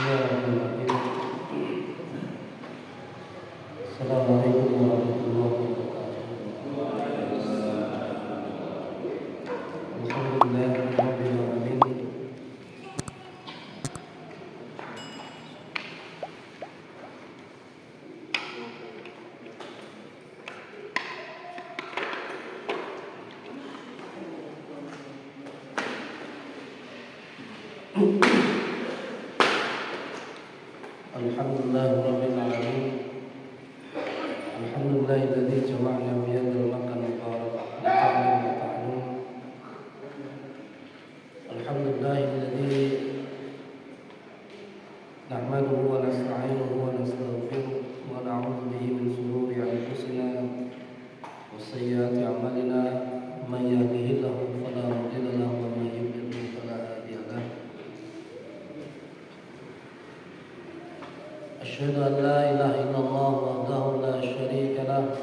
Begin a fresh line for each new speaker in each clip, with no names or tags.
Bismillahirrahmanirrahim. Assalamualaikum warahmatullahi wabarakatuh. Alhamdulillahirabbil alamin. Alhamdulillahirabbil alamin. Alhamdulillahilladzi jama'ana fi hadzal makan mubarak lita'lim wa ta'lum. Alhamdulillahilladzi nahmaduhu wa nasta'inuhu wa nastaghfiruh wa na'udzu bihi min shururi anfusina wa sayyiati a'malina. Man yahdihillahu fala mudilla lahu wa man yudlil fala hadiya lahu. أشهد أن لا إله إلا الله وحده لا شريك له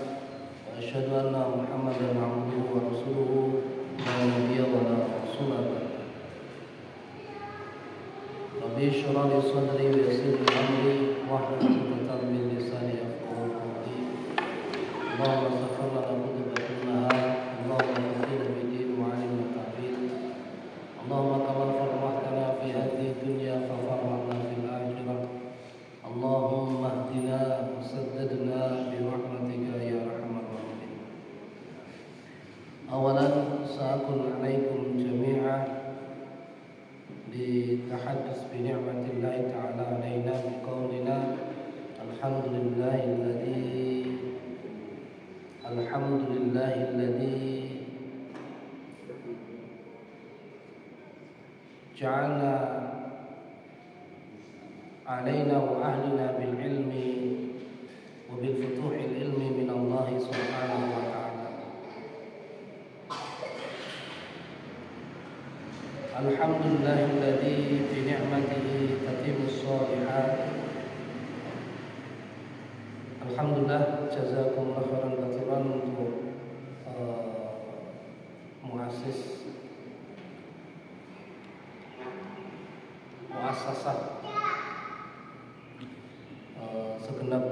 وأشهد أن محمدا عبده ورسوله لا نبي ولا رسول له. ربي اشرح لي صدري ويسر لي أمري واحلل عقدة من لساني يفقهوا قولي. اللهم استغفر لنا ذنوبنا كلها، اللهم اهدنا بالدين وعلمنا التعبير، اللهم كما فرحتنا في هذه الدنيا ففرحنا في الآخرة. اللهم اهدنا وسددنا برحمتك يا ارحم الراحمين. اولا ساكن عليكم جميعا للتحدث بنعمة الله تعالى علينا بقولنا الحمد لله الذي جعلنا علينا وأهلنا بالعلم وبالفتوح العلم من الله سبحانه وتعالى. الحمد لله الذي بنعمته تتم الصالحات. Alhamdulillah, jazakumullah khairan katsiran untuk muassis muassasah segenap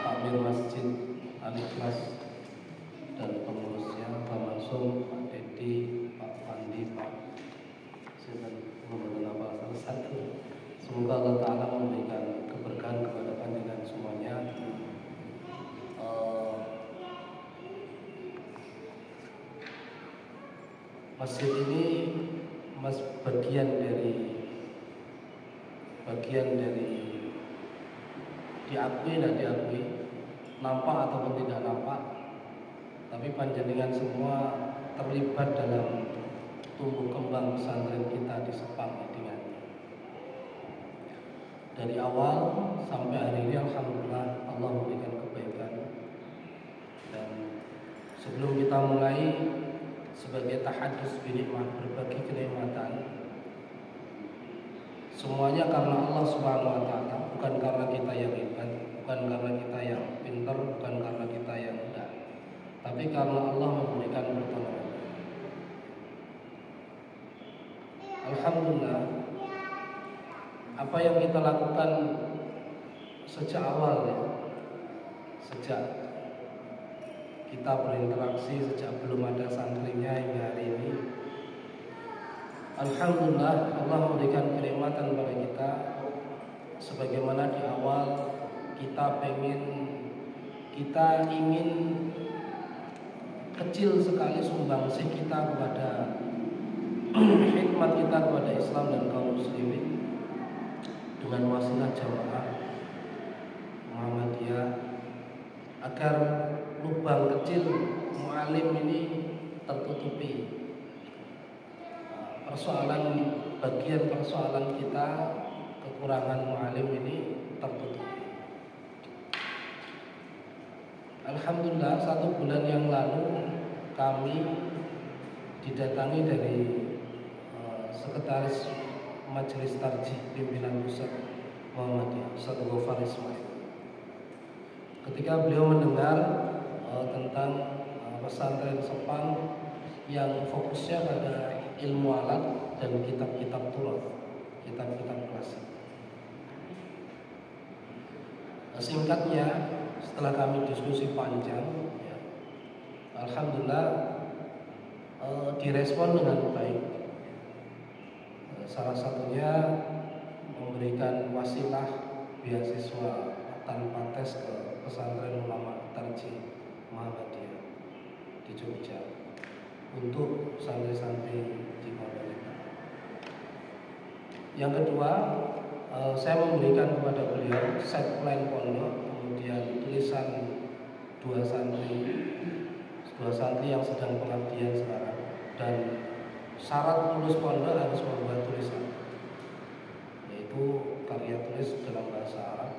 takmir masjid Al-Ikhlas dan pengurusnya, Pak Mansum, Pak Dedi, Pak Pandi, Pak satu. Semoga Allah Ta'ala memberikan keberkahan kepada panjenengan semuanya. Masjid ini bagian dari diakui dan diakui, nampak ataupun tidak nampak, tapi panjenengan semua terlibat dalam tumbuh kembang pesantren kita di Sepang dengan dari awal sampai hari ini. Alhamdulillah, Allah memberikan kebaikan. Dan sebelum kita mulai sebagai tahadus binikmat, berbagi kenikmatan, semuanya karena Allah Subhanahu wa Ta'ala, bukan karena kita yang hebat, bukan karena kita yang pintar, bukan karena kita yang enggak, tapi karena Allah memberikan pertolongan. Alhamdulillah, apa yang kita lakukan sejak awal ya, sejak kita berinteraksi, sejak belum ada santrinya hingga hari ini, alhamdulillah Allah memberikan kenikmatan pada kita. Sebagaimana di awal kita ingin kecil sekali sumbangsih kita kepada khidmat kita kepada Islam dan kaum muslimin dengan wasilah jamaah Muhammadiyah, agar lubang kecil mu'alim ini tertutupi. Bagian persoalan kita, kekurangan mu'alim ini tertutupi. Alhamdulillah, 1 bulan yang lalu kami didatangi dari Sekretaris Majelis Tarjih Pimpinan Pusat Muhammadiyah, Ustaz Ghaffar Ismail. Ketika beliau mendengar tentang pesantren Sepang yang fokusnya pada ilmu alat dan kitab-kitab turun, kitab-kitab klasik. Singkatnya, setelah kami diskusi panjang, ya, alhamdulillah direspon dengan baik. Salah satunya memberikan wasilah beasiswa tanpa tes ke pesantren ulama Tarji Muhammadiyah di Jogja untuk santri-santri di Pondok. Yang kedua, saya memberikan kepada beliau set plan pondok, kemudian tulisan dua santri yang sedang pengabdian sekarang, dan syarat lulus pondok harus membuat tulisan, yaitu karya tulis dalam bahasa Arab.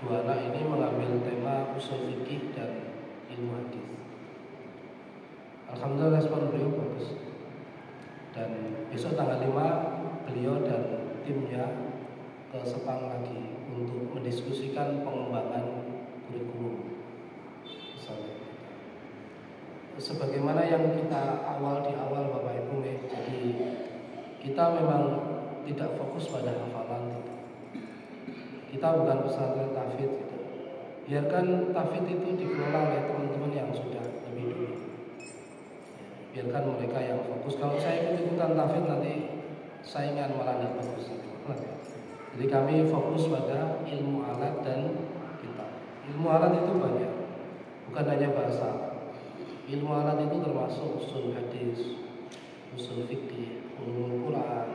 Dua anak ini mengambil tema usul fikih dan ilmu hadis. Alhamdulillah respon beliau bagus. Dan besok tanggal 5 beliau dan timnya ke Sepang lagi untuk mendiskusikan pengembangan kurikulum. Sebagaimana yang kita di awal Bapak Ibu, jadi kita memang tidak fokus pada hafalan. Kita bukan pesantren tahfidz gitu. Biarkan tahfidz itu dikelola oleh teman-teman yang sudah lebih dulu. Biarkan mereka yang fokus. Kalau saya ikut-ikutan tahfidz nanti saingan malah tidak bagus. Jadi kami fokus pada ilmu alat dan kitab. Ilmu alat itu banyak, bukan hanya bahasa. Ilmu alat itu termasuk usul hadis, usul fikih, ulumul Quran.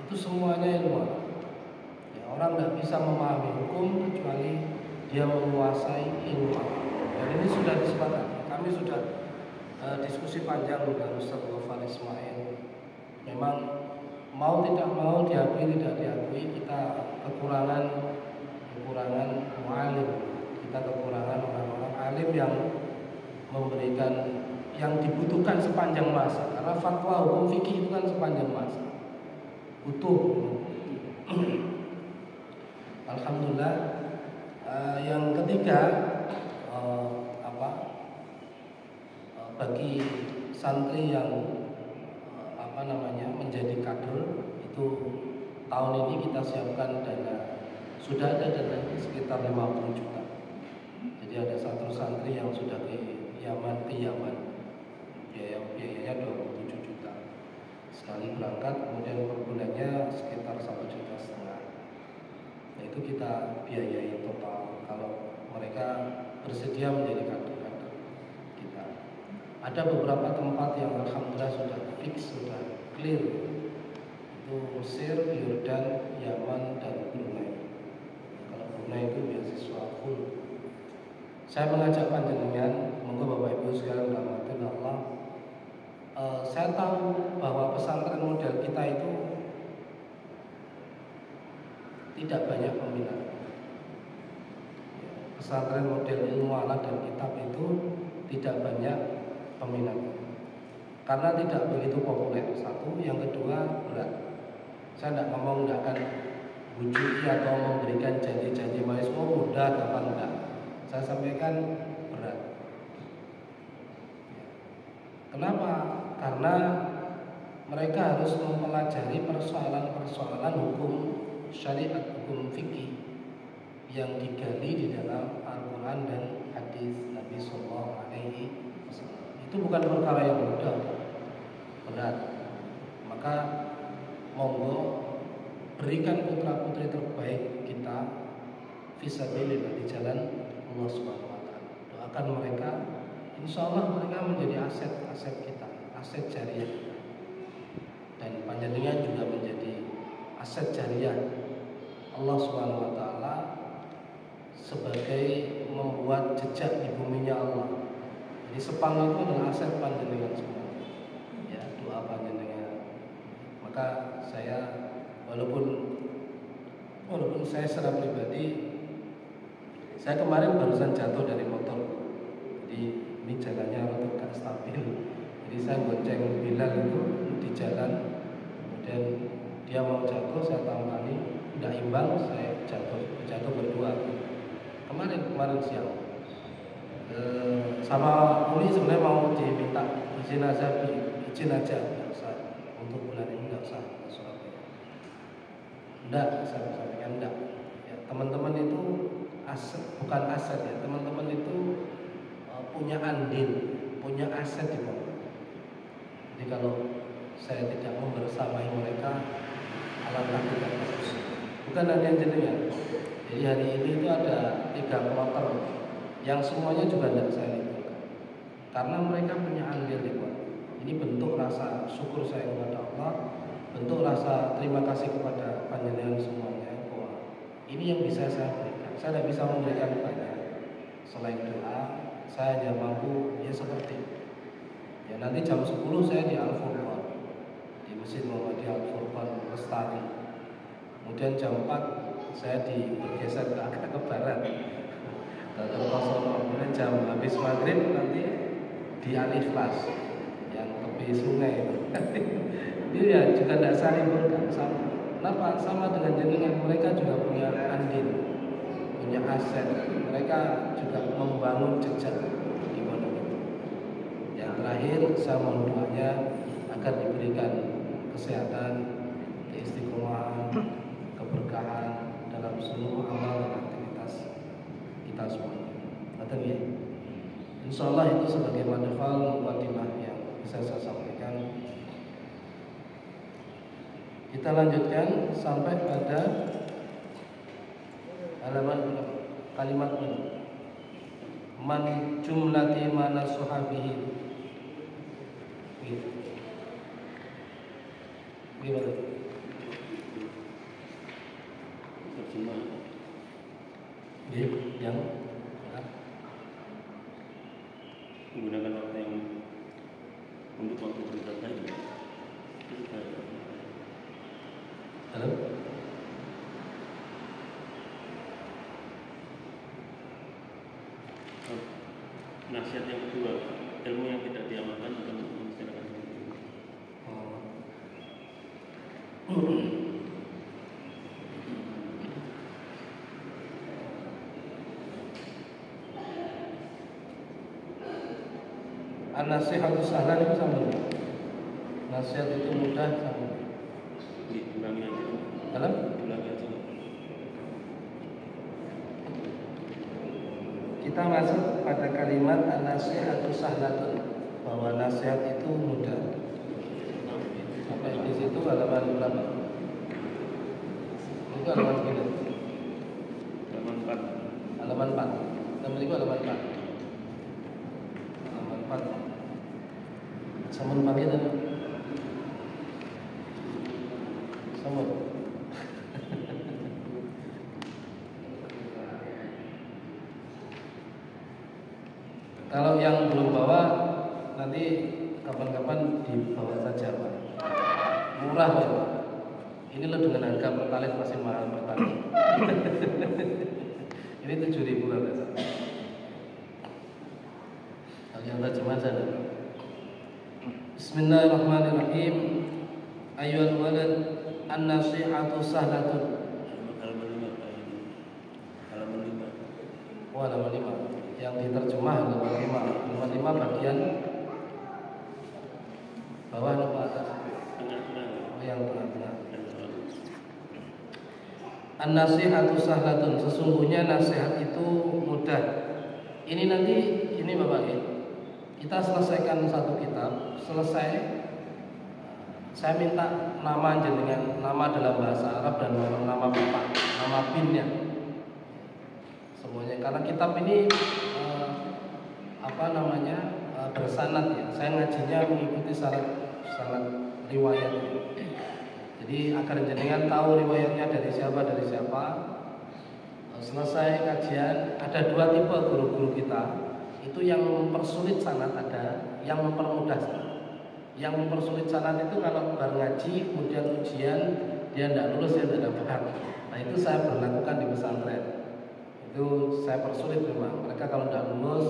Itu semuanya ilmu alat. Ya, orang tidak bisa memahami hukum kecuali dia menguasai ilmu alat. Dan ini sudah disepakati. Kami sudah diskusi panjang dengan Ustaz Ghaffar Ismail. Memang mau tidak mau, diakui tidak diakui, kita kekurangan mu'alim. Kita kekurangan orang-orang alim yang memberikan yang dibutuhkan sepanjang masa. Karena fatwa hukum fikih itu kan sepanjang masa, butuh. Alhamdulillah. Yang ketiga, bagi santri yang menjadi kader itu tahun ini kita siapkan dana. Sudah ada dana sekitar 50 juta. Jadi ada satu santri yang sudah ke Yaman, biayanya 27 juta sekali berangkat, kemudian per bulannya sekitar 1,5 juta. Nah, itu kita biayai total kalau mereka bersedia menjadi kader-kader kita. Ada beberapa tempat yang alhamdulillah sudah fix, sudah clear, itu Mesir, Yordan, Yaman, dan Brunei. Kalau Brunei itu beasiswa full. Saya mengajak panjenengan, monggo Bapak Ibu sekalian rahmatin Allah. Saya tahu bahwa pesantren model kita itu tidak banyak peminat. Pesantren model ilmu alat dan kitab itu tidak banyak peminat karena tidak begitu populer. Satu, yang kedua berat. Saya tidak ngomong tidak akan bujuki atau memberikan janji-janji manis mudah kapan enggak. Saya sampaikan berat. Kenapa? Karena mereka harus mempelajari persoalan-persoalan hukum syariat, hukum fikih yang digali di dalam Al-Quran dan hadis Nabi Sallallahu Alaihi Wasallam. Itu bukan perkara yang mudah, berat. Maka monggo berikan putra-putri terbaik kita fisabilillah di jalan Allah Subhanahu Wa Taala. Doakan mereka, insya Allah mereka menjadi aset kita, aset jariah kita. Dan panjenengan juga menjadi aset jariah Allah Subhanahu Wa Taala sebagai membuat jejak di buminya Allah. Jadi Sepang itu adalah aset panjenengan semua. Ya, doa panjenengan. Maka saya walaupun saya secara pribadi, saya kemarin barusan jatuh dari motor. Jadi ini jalannya rada gak stabil. Jadi saya gonceng Bilal itu di jalan, kemudian dia mau jatuh, saya tangani, tidak imbang, saya jatuh berdua. Kemarin siang sama Uli sebenarnya mau diminta izin aja, nggak usah untuk bulan ini, nggak usah ke Surabaya. Enggak, saya sampaikan enggak. Ya, teman-teman itu bukan aset ya, teman-teman itu punya andil, punya aset di bawah. Jadi kalau saya tidak membersamai mereka, alangkah tidak bagus. Bukan hanya jenengan. Jadi hari ini itu ada 3 kloter yang semuanya juga tidak saya libatkan, karena mereka punya andil di bawah. Ini bentuk rasa syukur saya kepada Allah, bentuk rasa terima kasih kepada panjenengan semuanya, bahwa ini yang bisa saya berikan. Saya tidak bisa memberikan banyak selain doa. Saya hanya mampu ya seperti ya, nanti jam 10 saya di Al-Furqan, di Masjid Muhammadiyah Al-Furqan Lestari. Kemudian jam 4 saya bergeser agak ke barat, ke Kertosono. Kemudian jam habis maghrib nanti di Al-Ikhlas yang tepi sungai itu. Itu ya juga tidak saya liburkan sama. Kenapa? Sama dengan jenengan, mereka juga punya andil, punya aset. Mereka juga membangun jejak di pondok itu. Yang terakhir saya mohon doanya agar diberikan kesehatan, keistiqomahan, keberkahan dalam seluruh amal dan aktivitas kita semua. Betul ya? Insyaallah itu sebagai madkhal mukadimah yang bisa saya sampaikan. Kita lanjutkan sampai pada halaman kalimat ini. Man jumlati mana sahabihi. Gimana?
Terjemah.
Yang
menggunakan waktu yang untuk waktu berita tadi.
halo?
Nasihat yang kedua, ilmu yang tidak diamalkan akan mencerahkan. An-nasihatu sahlan itu sama. Nasihat itu mudah sama. Diulangi aja.
Dalam?
Diulangi aja.
Kita masuk pada kalimat an-nasihatu sahlatun, bahwa nasihat itu mudah. Sampai di situ halaman berapa? Itu halaman berapa?
Halaman 4.
Halaman 4. Nomor itu halaman 4. Halaman 4. Samun pagi tadi. Samun. Kalau yang belum bawa, nanti kapan-kapan dibawa saja Pak. Murah Pak. Ini lo dengan harga pertalite masih mahal pertalite. Ini 7.000 lah biasa. Kalau yang terjemah saja. Bismillahirrahmanirrahim. Ayyuhal walad, an-nasihatu sahlatun.
Halaman 5. Halaman 5.
Oh, halaman 5. Yang diterjemah halaman 5. Halaman 5 bagian bawah atau atas?
Tengah-tengah.
Oh, yang tengah-tengah. An-nasihatu sahlatun, sesungguhnya nasihat itu mudah. Ini nanti ini Bapak ya. Kita selesaikan satu kitab, selesai saya minta nama jenengan, nama dalam bahasa Arab dan nama Bapak, nama PIN-nya. Semuanya karena kitab ini bersanad ya. Saya ngajinya mengikuti syarat riwayat. Jadi agar jenengan tahu riwayatnya dari siapa. Selesai kajian, ada 2 tipe guru-guru kita. Itu yang mempersulit sanad, ada yang mempermudah sanad. Yang mempersulit sanad itu kalau baru ngaji kemudian ujian dia tidak lulus, dia tidak dapat. Nah itu saya berlakukan di pesantren. Itu saya persulit memang. Mereka kalau tidak lulus,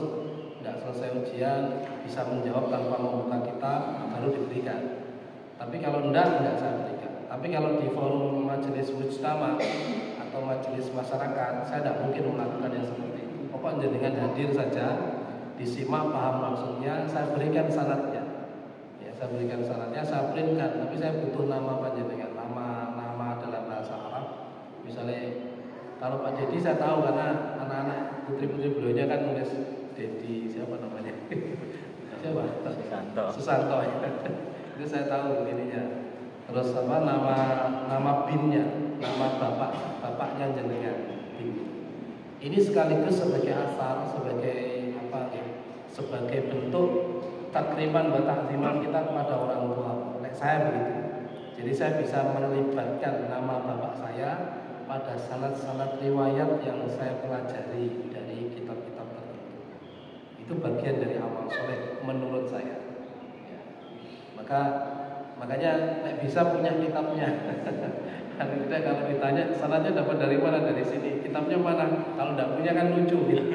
tidak selesai ujian, bisa menjawab tanpa membuka kitab, baru diberikan. Tapi kalau tidak saya berikan. Tapi kalau di forum majelis mujtama atau majelis masyarakat, saya tidak mungkin melakukan yang seperti itu. Pokoknya dengan hadir saja, disimak, paham maksudnya, saya berikan sanadnya. Ya, saya berikan sanadnya, saya printkan. Tapi saya butuh nama panjenengan, nama dalam bahasa Arab. Misalnya Kalau Pak Dedi saya tahu karena anak-anak putri-putri beliaunya kan nulis Dedi siapa namanya? Siapa? Susanto ya. Itu saya tahu ininya. Terus apa nama binnya, nama bapaknya jenengan bin. Ini sekaligus sebagai asar, sebagai apa ya? Sebagai bentuk takriman wa ta'ziman kita kepada orang tua. Saya begitu. Jadi saya bisa melibatkan nama bapak saya pada sanad-sanad riwayat yang saya pelajari dari kitab-kitab tertentu. Itu bagian dari amal soleh menurut saya. Ya. Makanya bisa punya kitabnya. Kalau ditanya sanadnya dapat dari mana, dari sini. Kitabnya mana? Kalau tidak punya kan lucu. Gitu.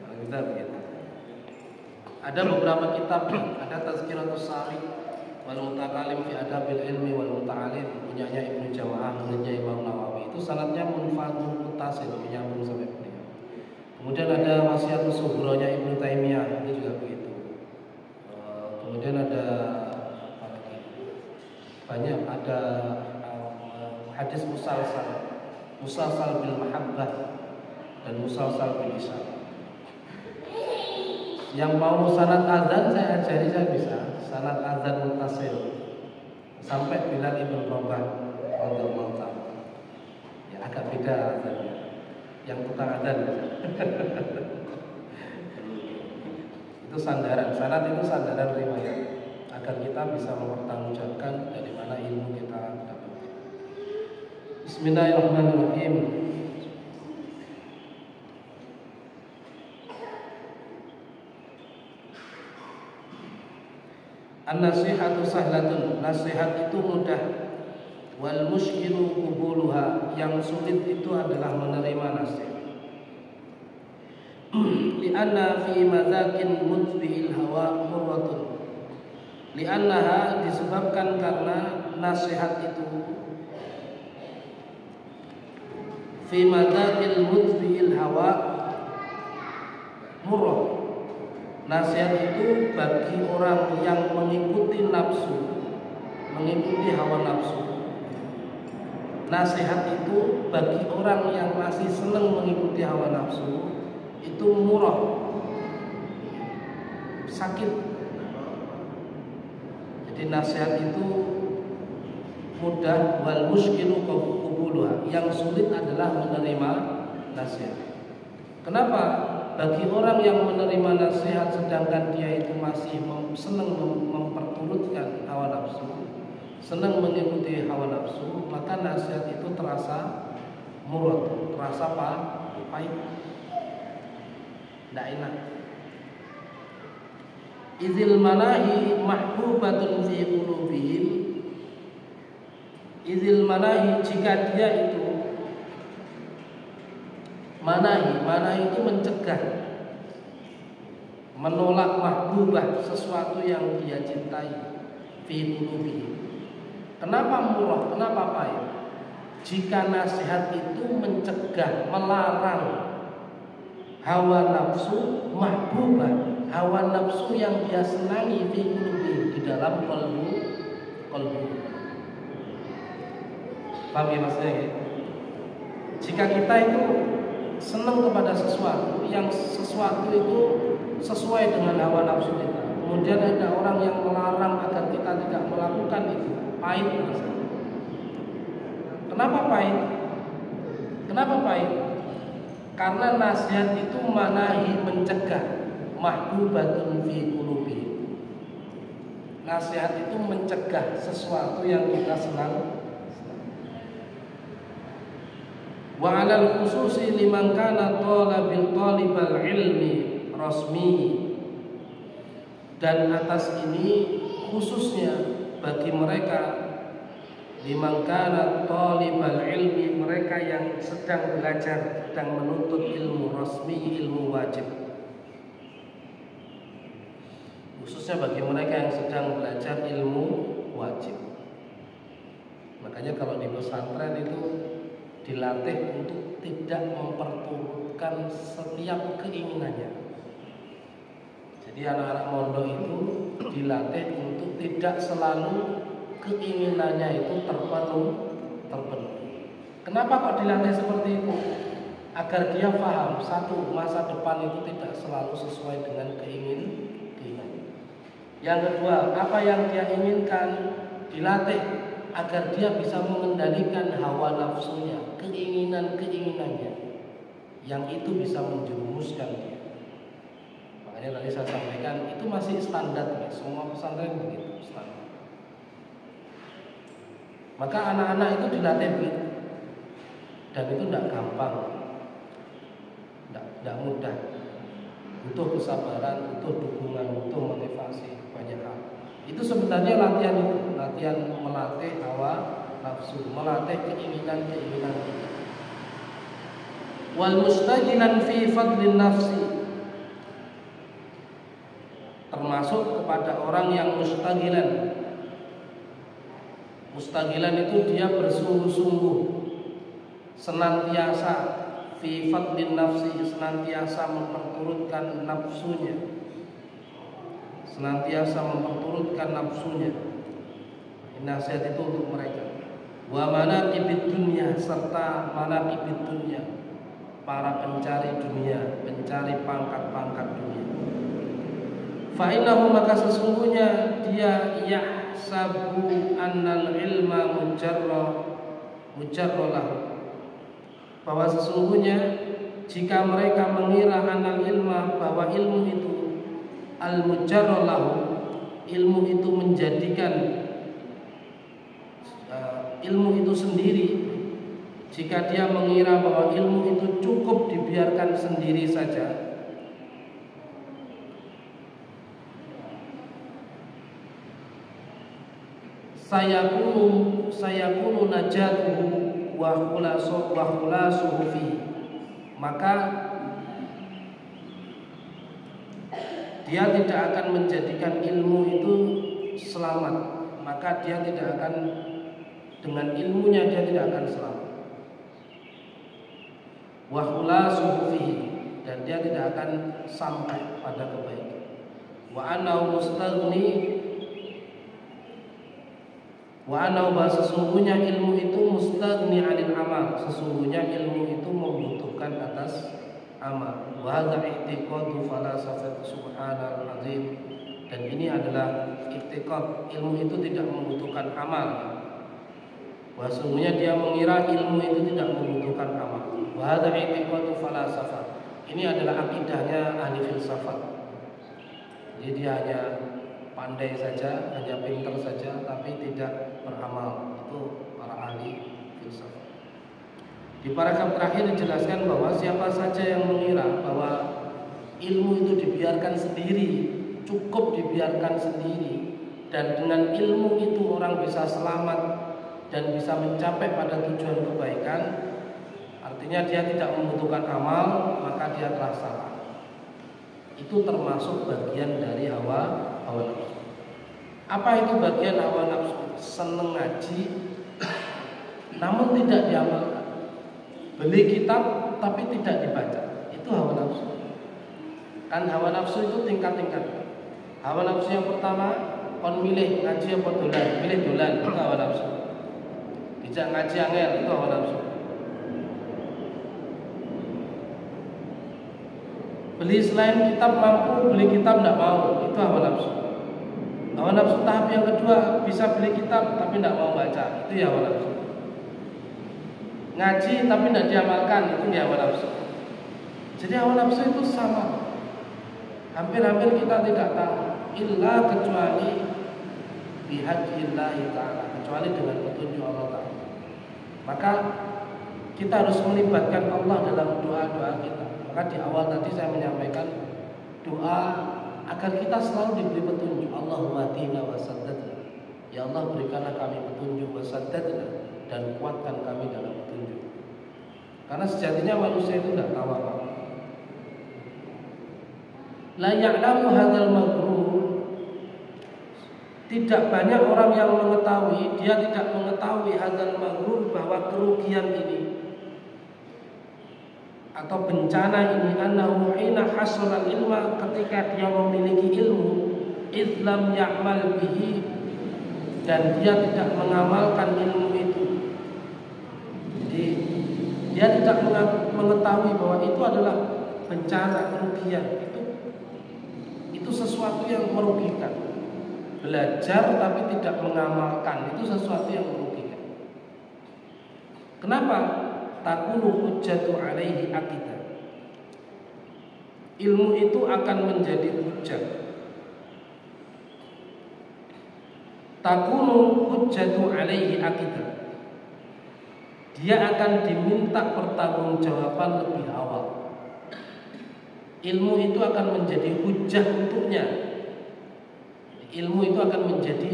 Kalau kita begitu. Ada beberapa kitab, ada Tazkiratus Sami wal Mutakalim fi Adabil Ilmi wal Muta'alim, punyanya Ibnu Jawa'ah, muridnya Imam Nawawi. Itu sanadnya munfaatun muttasil, menyambung sampai beliau. Kemudian ada Wasiatus Sughronya Ibnu Taimiyah, itu juga begitu. Kemudian ada apa lagi? Banyak, ada hadis musalsal bil mahabbah dan musalsal bil isyarat. Yang mau sanad azan saya ajari, saya bisa sanad azan muttasil sampai Bilal ibn Rabah radhiyallahu ta'ala. Ya agak beda azannya. Yang tukang azan. Itu sandaran, sanad itu sandaran riwayat agar kita bisa mempertanggungjawabkan dari mana ilmu kita dapat. Bismillahirrahmanirrahim. An-nasihatu sahlatun, nasihat itu mudah. Wal mushkilu qubuluha, yang sulit itu adalah menerima nasihat. Li'anna fi madzakin mutbi'il hawa murratun. Li'annaha, disebabkan karena nasihat itu fi madzakil mutbi'il hawa murrah. Nasihat itu bagi orang yang mengikuti nafsu, mengikuti hawa nafsu. Nasihat itu bagi orang yang masih senang mengikuti hawa nafsu, itu murah, sakit. Jadi nasihat itu mudah, wal muskilu qabuluha, yang sulit adalah menerima nasihat. Kenapa? Bagi orang yang menerima nasihat sedangkan dia itu masih senang memperturutkan hawa nafsu, senang mengikuti hawa nafsu, maka nasihat itu terasa murad, terasa pahit, tidak enak. Idzil manahi mahbubatun fi qulubihim. Idzil manahi, jika dia itu Manahi itu mencegah, menolak mahbubah, sesuatu yang dia cintai. Fi qulubi. Kenapa murah? Kenapa pahit? Jika nasihat itu mencegah, melarang hawa nafsu mahbubah, hawa nafsu yang dia senangi fi qulubi, di dalam kalbu. Paham ya maksudnya ya? Jika kita itu senang kepada sesuatu, yang sesuatu itu sesuai dengan hawa nafsu kita, kemudian ada orang yang melarang agar kita tidak melakukan itu, pahit rasanya. Kenapa pahit? Kenapa pahit? Karena nasihat itu manahi, mencegah, mahbubatun fi qulubi. Nasihat itu mencegah sesuatu yang kita senang. Wa 'alal khususi liman kana talibal ilmi rasmi, dan atas ini khususnya bagi mereka liman kana talibal ilmi, mereka yang sedang belajar, sedang menuntut ilmu rasmi, ilmu wajib. Khususnya bagi mereka yang sedang belajar ilmu wajib. Makanya kalau di pesantren itu dilatih untuk tidak memperturutkan setiap keinginannya. Jadi anak-anak mondok itu dilatih untuk tidak selalu keinginannya itu terpenuhi. Kenapa kok dilatih seperti itu? Agar dia paham, satu, masa depan itu tidak selalu sesuai dengan keinginan. Yang kedua, apa yang dia inginkan dilatih agar dia bisa mengendalikan hawa nafsunya, keinginannya, yang itu bisa menjerumuskan dia. Makanya tadi saya sampaikan itu masih standar, ya. Semua pesantren begitu standar. Maka anak-anak itu dilatih begitu, dan itu tidak gampang, tidak mudah, butuh kesabaran, butuh dukungan, butuh motivasi, banyak hal. Itu sebenarnya latihan itu, latihan melatih hawa nafsu, melatih keinginan kita. Wal mustajilan fi fadlin nafsi, termasuk kepada orang yang mustagilan. Mustagilan itu dia bersungguh-sungguh, senantiasa fi fadlin nafsi, senantiasa memperturutkan nafsunya, senantiasa memperturutkan nafsunya. Nasihat itu untuk mereka. Wa manaqibid dunya, serta manaqibid dunya, para pencari dunia, pencari pangkat-pangkat dunia. Fa innahu, maka sesungguhnya dia yahsabu annal ilma mujarralah, bahwa sesungguhnya jika mereka mengira annal ilma, bahwa ilmu itu al mujarralah, ilmu itu menjadikan ilmu itu sendiri, jika dia mengira bahwa ilmu itu cukup dibiarkan sendiri saja, sayakunu najatuhu wa khulasuhu fi, maka dia tidak akan menjadikan ilmu itu selamat, maka dia tidak akan, dengan ilmunya dia tidak akan selamat. Wa khulasuhu fi, dan dia tidak akan sampai pada kebaikan. Wa annahu mustaghni, wa annahu, sesungguhnya ilmu itu mustaghni 'anil amal, sesungguhnya ilmu itu membutuhkan atas amal. Wa hadza i'tiqadu falasafat subhanal azim, dan ini adalah i'tiqad, ilmu itu tidak membutuhkan amal. Wa sesungguhnya dia mengira ilmu itu tidak membutuhkan amal. Wa hadza i'tiqadu falasafat, ini adalah akidahnya ahli filsafat. Jadi dia hanya pandai saja, hanya pintar saja, tapi tidak beramal. Itu para ahli filsafat. Di paragraf terakhir dijelaskan bahwa siapa saja yang mengira bahwa ilmu itu dibiarkan sendiri, cukup dibiarkan sendiri, dan dengan ilmu itu orang bisa selamat dan bisa mencapai pada tujuan kebaikan, artinya dia tidak membutuhkan amal, maka dia telah salah. Itu termasuk bagian dari hawa nafsu. Apa itu bagian hawa nafsu? Seneng ngaji namun tidak diamalkan, beli kitab tapi tidak dibaca, itu hawa nafsu. Kan hawa nafsu itu tingkat-tingkat. Hawa nafsu yang pertama, kon milih ngaji apa dolan, milih dolan, itu hawa nafsu. Dijak ngaji angel, itu hawa nafsu. Beli selain kitab mampu, beli kitab tidak mau, itu hawa nafsu. Hawa nafsu tahap yang kedua, bisa beli kitab tapi tidak mau baca, itu ya hawa nafsu. Ngaji tapi tidak diamalkan, itu ya hawa nafsu. Jadi hawa nafsu itu sama. Hampir-hampir kita tidak tahu, illa kecuali bihadillahi ta'ala, kecuali dengan petunjuk Allah Ta'ala. Maka kita harus melibatkan Allah dalam doa-doa kita. Maka di awal tadi saya menyampaikan doa agar kita selalu diberi petunjuk. Allahumma hdina wa saddadna, ya Allah berikanlah kami petunjuk, wa saddadna, dan kuatkan kami dalam petunjuk. Karena sejatinya manusia itu tidak tahu apa-apa. La ya'lamu hadzal maghrur, tidak banyak orang yang mengetahui, dia tidak mengetahui hadzal maghrur, bahwa kerugian ini atau bencana ini, annahu hina hasala ilma, ketika dia memiliki ilmu, idlam ya'mal bihi, dan dia tidak mengamalkan ilmu itu. Jadi tidak mengetahui bahwa itu adalah bencana, kerugian, itu sesuatu yang merugikan. Belajar tapi tidak mengamalkan itu sesuatu yang merugikan. Kenapa? Takunu hujjatu alaihi aqidah. Ilmu itu akan menjadi hujjah. Takunu hujjatu alaihi aqidah. Dia akan diminta pertanggungjawaban lebih awal. Ilmu itu akan menjadi hujjah untuknya. Ilmu itu akan menjadi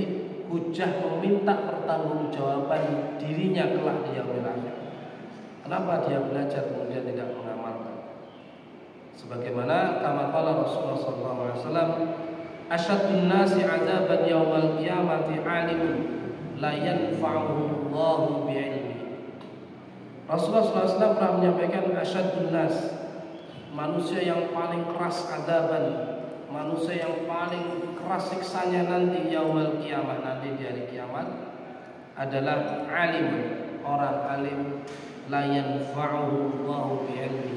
hujjah meminta pertanggungjawaban dirinya kelak di yaumil akhir. Kenapa dia belajar kemudian tidak mengamalkan? Sebagaimana kama qala Rasulullah sallallahu alaihi wasallam, asyaddun nasi 'adzaban yaumal qiyamati 'alimun la yanfa'uhu Allahu bi'ilmi. Rasulullah SAW pernah menyampaikan asyaddun nas, manusia yang paling keras adzaban, manusia yang paling keras siksanya nanti yaumul qiyamah, nanti di hari kiamat adalah alim, orang alim, la yanfa'uhu Allahu bi'ilmi,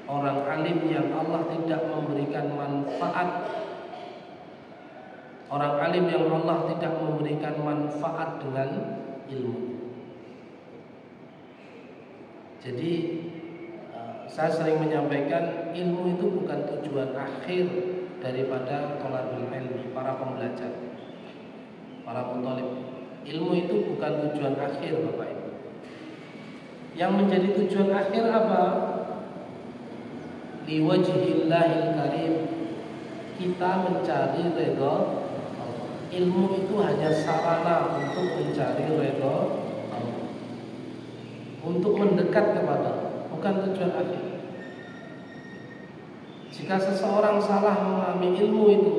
orang alim yang Allah tidak memberikan manfaat, orang alim yang Allah tidak memberikan manfaat dengan ilmu. Jadi saya sering menyampaikan ilmu itu bukan tujuan akhir daripada thalabul ilmi, para pembelajar, para muthalib. Ilmu itu bukan tujuan akhir, Bapak Ibu. Yang menjadi tujuan akhir apa? Liwajhillahil karim. Kita mencari ridha Allah. Ilmu itu hanya sarana untuk mencari ridha Allah, untuk mendekat kepada Allah, bukan tujuan akhir. Jika seseorang salah memahami ilmu itu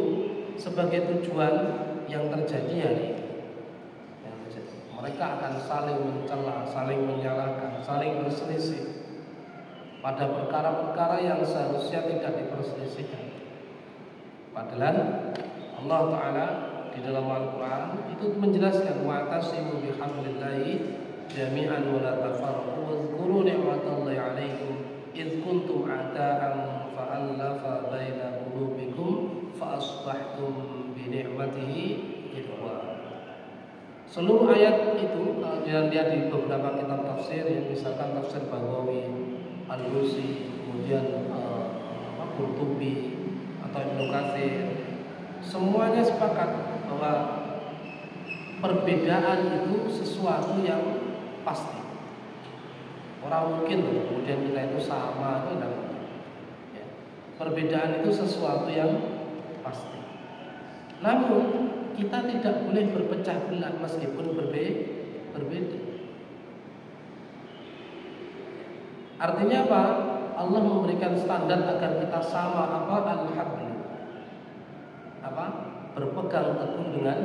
sebagai tujuan, yang terjadi hari ini, mereka akan saling mencela, saling menyalahkan, saling berselisih pada perkara-perkara yang seharusnya tidak diperselisihkan. Padahal Allah Ta'ala di dalam Al-Quran itu menjelaskan wa'tasimu bihablillahi jami'an wa la tafarraqu wadhkuru ni'matallahi 'alaikum idh kuntum a'da'an fa'alafa baina qulubikum fa asbahtum bi ni'matihi ikhwana. Seluruh ayat itu kalau kita lihat di beberapa kitab tafsir, yang misalkan tafsir Baghawi, Al-Lusi, kemudian Qurtubi atau Ibnu Katsir, semuanya sepakat bahwa perbedaan itu sesuatu yang pasti. Orang mungkin kemudian kita itu sama, itu tidak mungkin. Ya. Perbedaan itu sesuatu yang pasti. Namun kita tidak boleh berpecah belah meskipun berbeda. Artinya apa? Allah memberikan standar agar kita sama, apa? Al-hablu. Apa? Berpegang teguh dengan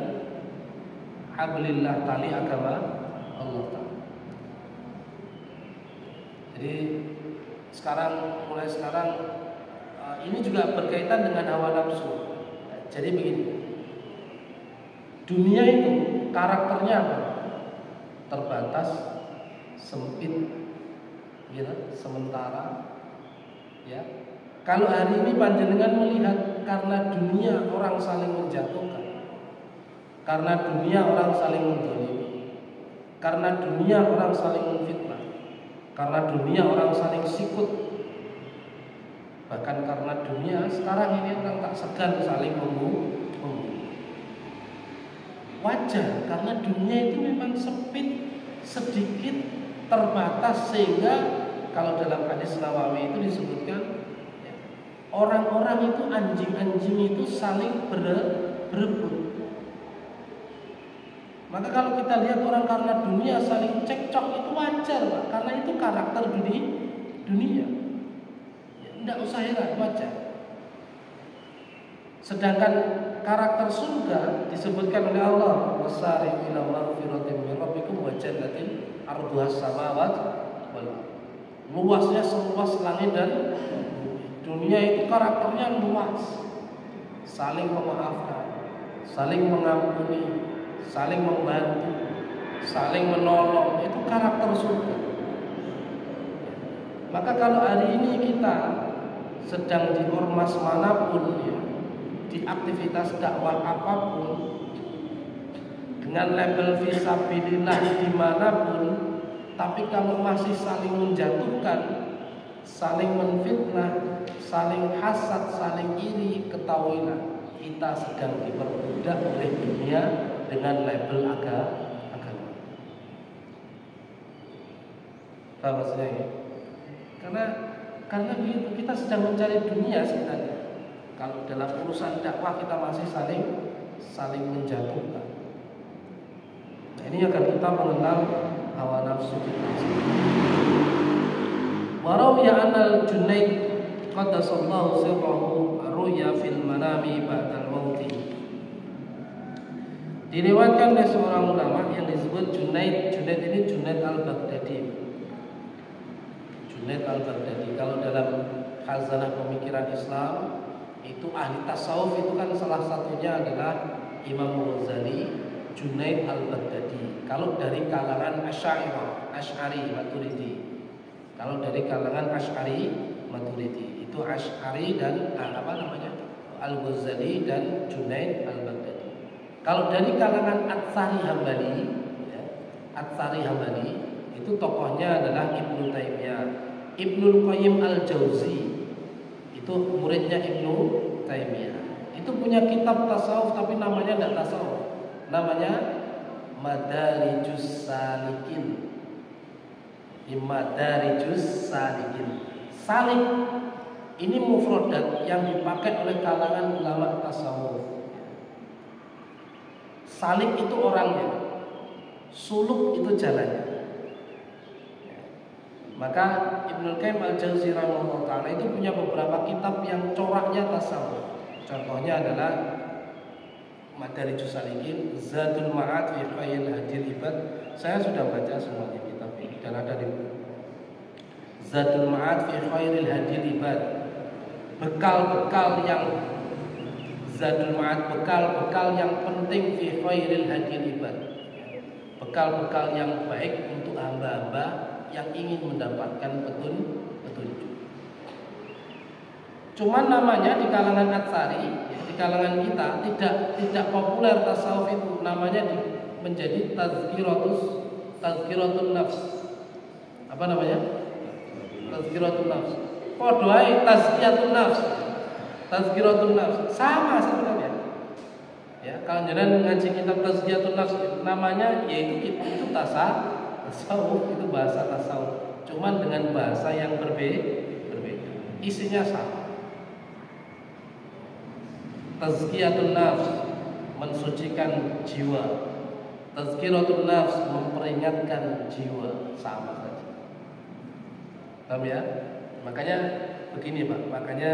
hablillah, tali agama Allah Ta'ala. Jadi mulai sekarang ini juga berkaitan dengan hawa nafsu. Jadi begini, dunia itu karakternya apa? Terbatas, sempit, ya, sementara. Ya. Kalau hari ini panjenengan melihat karena dunia orang saling menjatuhkan, karena dunia orang saling menzalimi, karena dunia orang saling menfitnah, karena dunia orang saling sikut, bahkan karena dunia sekarang ini orang tak segan saling membunuh. Wajar, karena dunia itu memang sempit, sedikit, terbatas, sehingga kalau dalam hadis Nawawi itu disebutkan ya, orang-orang itu, anjing-anjing itu saling berebut. Maka kalau kita lihat orang karena dunia saling cekcok itu wajar, Pak, karena itu karakter dunia. Ya, tidak usah heran, wajar. Sedangkan karakter surga disebutkan oleh Allah, wasari'u ila maghfiratin min rabbikum wa jannatin 'arduhas samawati wal ardh. Luasnya seluas langit dan bumi. Dunia itu karakternya luas, saling memaafkan, saling mengampuni, saling membantu, saling menolong, itu karakter surga. Maka kalau hari ini kita sedang di ormas manapun ya, di aktivitas dakwah apapun, dengan label fisabilillah dimanapun, tapi kalau masih saling menjatuhkan, saling menfitnah, saling hasad, saling iri, ketahuilah kita sedang diperbudak oleh dunia dengan label agama. Paham maksudnya ya? Karena begitu, kita sedang mencari dunia sebenarnya. Kalau dalam urusan dakwah kita masih saling menjatuhkan. Nah, ini akan kita mengenal hawa nafsu kita. Warawiya anal Junaid qaddasallahu sirrahu ruya fil manami ba'dal mauti. Diriwayatkan oleh seorang ulama yang disebut Junaid. Junaid ini Junaid al-Baghdadi. Junaid al-Baghdadi, kalau dalam khazanah pemikiran Islam itu ahli tasawuf itu kan salah satunya adalah Imam Ghazali, Junaid al-Baghdadi. Kalau dari kalangan Asy'ari Maturidi. Kalau dari kalangan Asy'ari Maturidi itu Asy'ari dan Al-Ghazali dan Junaid al-Baghdadi. Kalau dari kalangan Atsari Hambali ya, Atsari Hambali itu tokohnya adalah Ibnu Taimiyah. Ibnul Qayyim al-Jauzi itu muridnya Ibnu Taimiyah. Itu punya kitab tasawuf tapi namanya tidak tasawuf. Namanya Madarijus Salikin. Madarijus Salikin. Salik ini mufradat yang dipakai oleh kalangan ulama tasawuf. Salik itu orangnya, suluk itu jalannya. Maka Ibnul Qayyim al-Jauzi rahimahullah ta'ala itu punya beberapa kitab yang coraknya tasawuf. Contohnya adalah Madarijus Salikin, Zadul Ma'ad fi Khairil Hadil Ibad. Saya sudah baca semuanya kitab ini dan ada di Zadul Ma'ad fi Khairil Hadil Ibad. Bekal-bekal yang Zadul Ma'ad, bekal-bekal yang penting fi Khairil Hadil Ibad. Bekal-bekal yang baik untuk hamba-hamba yang ingin mendapatkan petunjuk. Cuman namanya di kalangan Atsari, di kalangan kita tidak populer tasawuf itu, namanya menjadi tazkiratun nafs. Apa namanya? Tazkiratun nafs. Padha ae tazkiyatun nafs. Tazkiratun nafs sama sebenarnya. Ya, kalau jenengan ngaji kitab tazkiyatun nafs namanya yaitu itu tasawuf, itu bahasa tasawuf, cuman dengan bahasa yang berbeda. Isinya sama. Tazkiyatun nafs mensucikan jiwa. Tazkiratun nafs memperingatkan jiwa, sama saja. Paham ya? Makanya begini Pak, makanya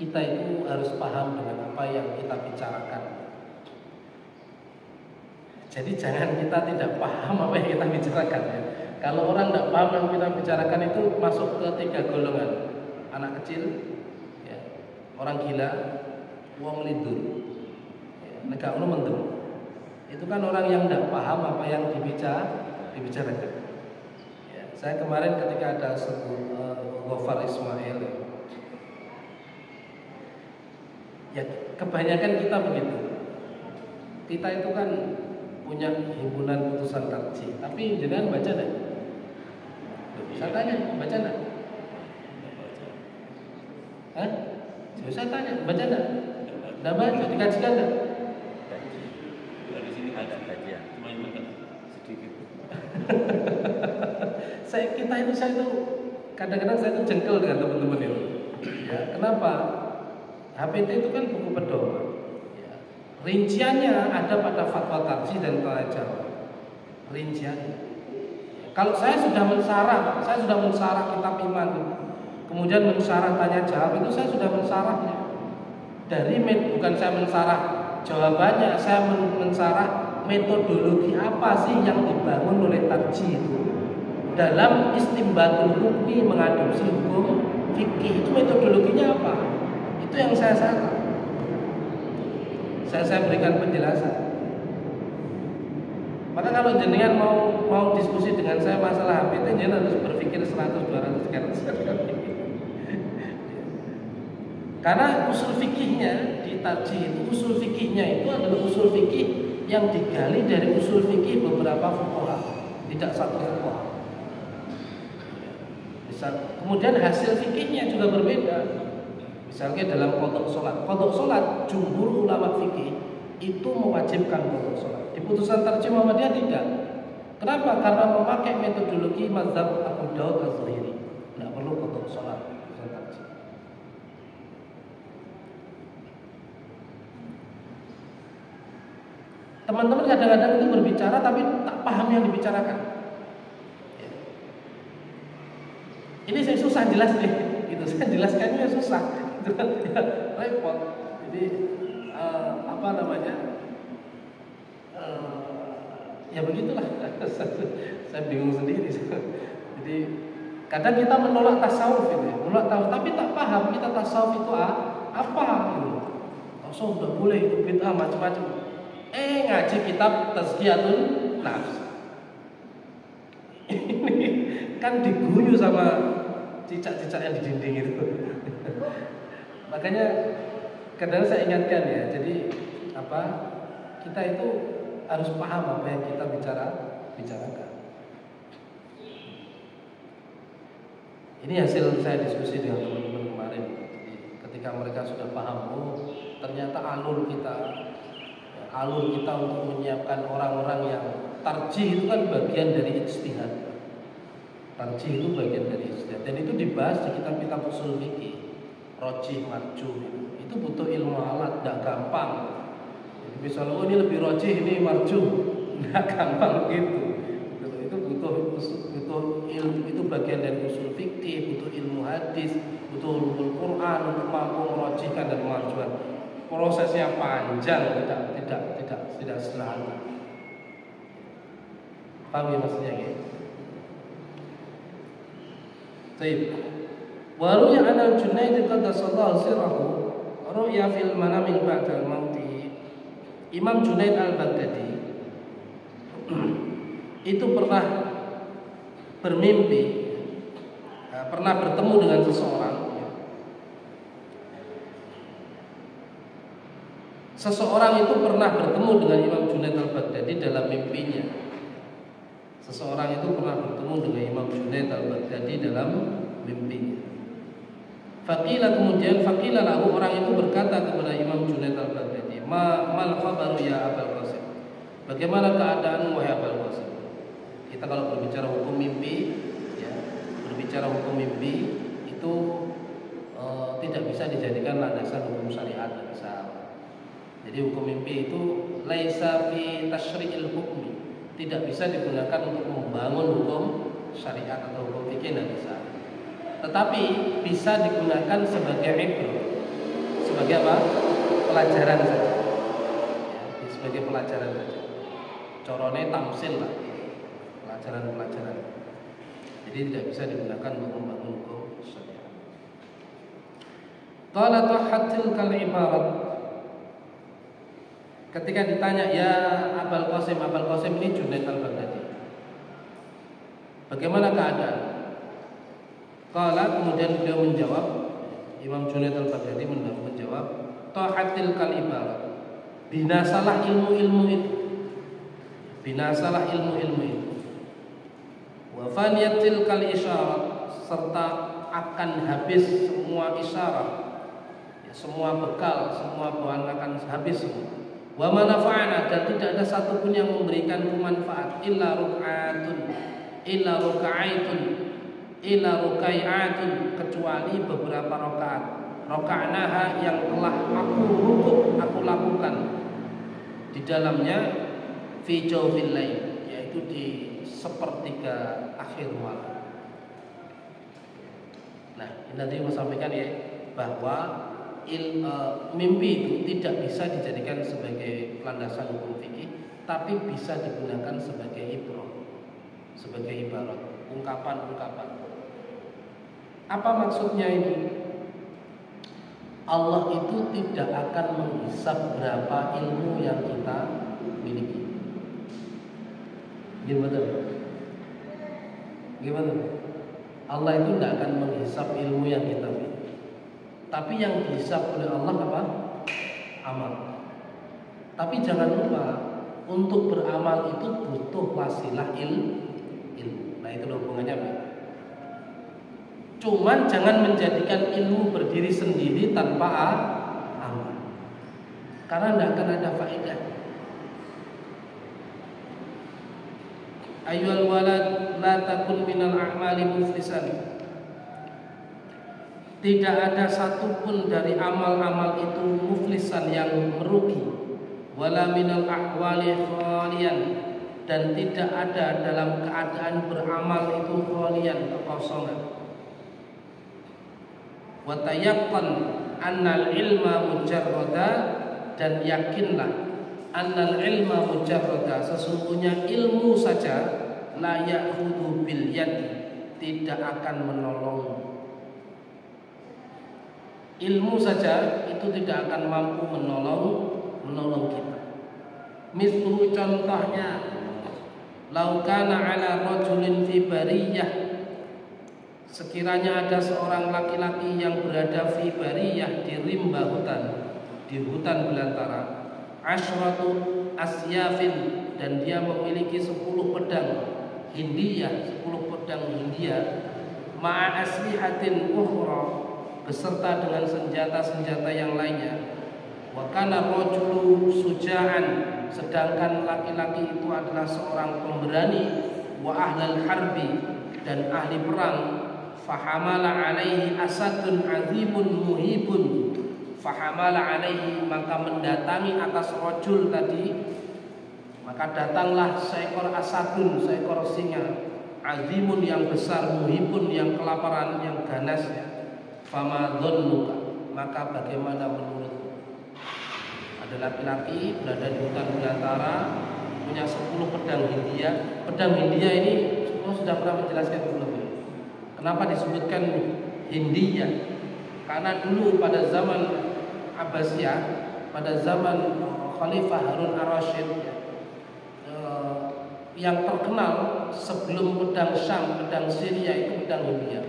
kita itu harus paham dengan apa yang kita bicarakan. Jadi jangan kita tidak paham apa yang kita bicarakan ya. Kalau orang tidak paham yang kita bicarakan itu masuk ke 3 golongan. Anak kecil ya, orang gila, wong lindur ya, negak ono mendem. Itu kan orang yang tidak paham apa yang dibicarakan ya. Saya kemarin ketika ada Gofar Ismail ya, kebanyakan kita begitu. Kita itu kan punya himpunan putusan tarjih, tapi jangan baca enggak? Saya tanya, baca enggak? Hah? Saya tanya, baca enggak? Enggak baca, dikajikan enggak?
Di sini ada kajian, cuma yang sedikit.
Saya itu kadang-kadang saya itu jengkel dengan teman-teman itu. Ya, kenapa? HPT itu kan buku pedoman. Rinciannya ada pada fatwa tarjih dan tanya jawab. Rinciannya. Kalau saya sudah mensarah kitab iman, kemudian mensarah tanya jawab, itu saya sudah mensarahnya. Bukan saya mensarah jawabannya, saya mensarah metodologi apa sih yang dibangun oleh tarjih itu dalam istimbatul hukmi, mengadopsi hukum fikih. Itu metodologinya apa? Itu yang saya sarah. Saya berikan penjelasan. Maka kalau jenengan mau diskusi dengan saya masalah HPT, jenengan harus berpikir 100, 200, 300 kali. Karena usul fikihnya di tarjih, usul fikihnya itu adalah usul fikih yang digali dari usul fikih beberapa fuqaha, tidak satu fuqaha. Kemudian hasil fikihnya juga berbeda. Misalnya dalam qadha salat jumhur ulama fikih itu mewajibkan qadha salat. Di putusan tarjih Muhammadiyah tidak. Kenapa? Karena memakai metodologi mazhab Abu Daud Az-Zahiri. Tidak perlu qadha salat putusan tarjih. Teman-teman kadang-kadang itu berbicara tapi tak paham yang dibicarakan. Ini saya susah jelas nih, gitu. Saya jelaskannya susah, itu kan ya, repot. Jadi apa namanya? Ya begitulah. Saya bingung sendiri. Jadi kadang kita menolak tasawuf itu, menolak tasawuf, tapi tak paham kita tasawuf itu apa gitu. Tasawuf tidak boleh, itu bid'ah macam-macam. Ngaji kitab Tazkiyatun Nafs. Ini kan diguyu sama cicak-cicak yang di dinding itu. Makanya kadang saya ingatkan ya, jadi apa, kita itu harus paham apa yang kita bicarakan. Ini hasil saya diskusi dengan teman-teman kemarin. Jadi ketika mereka sudah paham, oh ternyata alur kita untuk menyiapkan orang-orang yang tarjih itu kan bagian dari ijtihad. Tarjih itu bagian dari ijtihad, dan itu dibahas di kitab-kitab usul fikih, rojih, marjuh. Itu butuh ilmu alat, tidak gampang. Jadi misalnya ini lebih rojih, ini marjuh, tidak gampang gitu. Itu butuh ilmu, itu bagian dari usul fikih, butuh ilmu hadis, butuh ulumul Quran untuk mampu merojihkan dan marjuhan. Prosesnya panjang, tidak sederhana. Paham ya maksudnya ya? Baik. Wa ru'ya an al-Junayd qaddasallahu sirrahu ru'ya fil manamil ba'dal mauti. Imam Junaid al-Baghdadi itu pernah bermimpi, pernah bertemu dengan seseorang. Seseorang itu pernah bertemu dengan Imam Junaid al-Baghdadi dalam mimpinya. Seseorang itu pernah bertemu dengan Imam Junaid al-Baghdadi dalam mimpinya. Faqila lahu, orang itu berkata kepada Imam Junaid al-Baghdadi, mal khabaru ya Abul Qasim? Bagaimana keadaanmu wahai Abul Qasim? Kita kalau berbicara hukum mimpi, ya, berbicara hukum mimpi itu tidak bisa dijadikan landasan hukum syariat, tidak bisa. Jadi hukum mimpi itu laisa fi tasyri'il hukmi, tidak bisa digunakan untuk membangun hukum syariat atau hukum fikih, tidak bisa. Tetapi bisa digunakan sebagai ibrah, sebagai apa? Pelajaran saja. Ya, sebagai pelajaran saja. Corone tamsil lah, pelajaran-pelajaran. Jadi tidak bisa digunakan untuk membangun hukum syariat. Qala tahhatil kal ibarat. Ketika ditanya, ya Abul Qasim ini Junaid al-Baghdadi, bagaimana keadaan? Qala, kemudian beliau menjawab, Imam Junaid al-Baghdadi menjawab, tahatil kalibar, binasalah ilmu-ilmu itu, binasalah ilmu-ilmu itu, wa faniyatil kal isyarat, serta akan habis semua isyarat, ya, semua bekal, semua bahan akan habis semua. Wa manafa'ana, dan tidak ada satupun yang memberikanku manfaat illa ruk'atun, kecuali beberapa rakaat. Raka'naha yang telah aku lakukan di dalamnya fi jawfil lail, yaitu di sepertiga akhir malam. Nah, ini nanti mau sampaikan ya, bahwa mimpi itu tidak bisa dijadikan sebagai landasan hukum fikih, tapi bisa digunakan sebagai ibrah, sebagai ibarat, ungkapan-ungkapan. Apa maksudnya ini? Allah itu tidak akan menghisab berapa ilmu yang kita miliki. Gimana? Gimana? Allah itu tidak akan menghisap ilmu yang kita miliki. Tapi yang dihisap oleh Allah apa? Amal. Tapi jangan lupa untuk beramal itu butuh wasilah ilmu. Nah itu hubungannya apa? Cuman jangan menjadikan ilmu berdiri sendiri tanpa amal, karena tidak akan ada faedah. Ayyuhal walad la takun minal a'mali muflisan. Tidak ada satupun dari amal-amal itu muflisan yang merugi, wala minal ahwali khalian, dan tidak ada dalam keadaan beramal itu khalian, kekosongan. Wa tayaqqan annal ilma mujarrada, dan yakinlah annal ilma mujarrada, sesungguhnya ilmu saja la ya'khudhu bil yadi, tidak akan menolong. Ilmu saja itu tidak akan mampu menolong kita. Mislu, contohnya, lau kana ala rajulin fi bariyah, sekiranya ada seorang laki-laki yang berada fi bariyah, di rimba hutan, di hutan belantara, asyratu asyafin, dan dia memiliki 10 pedang hindiyah, 10 pedang Hindia, ma'a aslihatin ukhra, beserta dengan senjata-senjata yang lainnya. Wa kana rajulu suja'an, sedangkan laki-laki itu adalah seorang pemberani, wa ahlal harbi, dan ahli perang. Fahamala alaihi asadun azimun muhibun, fahamala alaihi, maka mendatangi atas rajul tadi, maka datanglah seekor asadun, seekor singa, azimun yang besar, muhibun yang kelaparan, yang ganas ya. Fama dhannuka, maka bagaimana menurutmu? Ada laki-laki berada di hutan belantara, punya 10 pedang Hindia. Pedang Hindia ini sudah pernah menjelaskan sebelumnya. Kenapa disebutkan Hindia? Karena dulu pada zaman Abbasiyah, pada zaman Khalifah Harun ar-Rasyid, yang terkenal sebelum pedang Syam, pedang Syria itu pedang Hindia.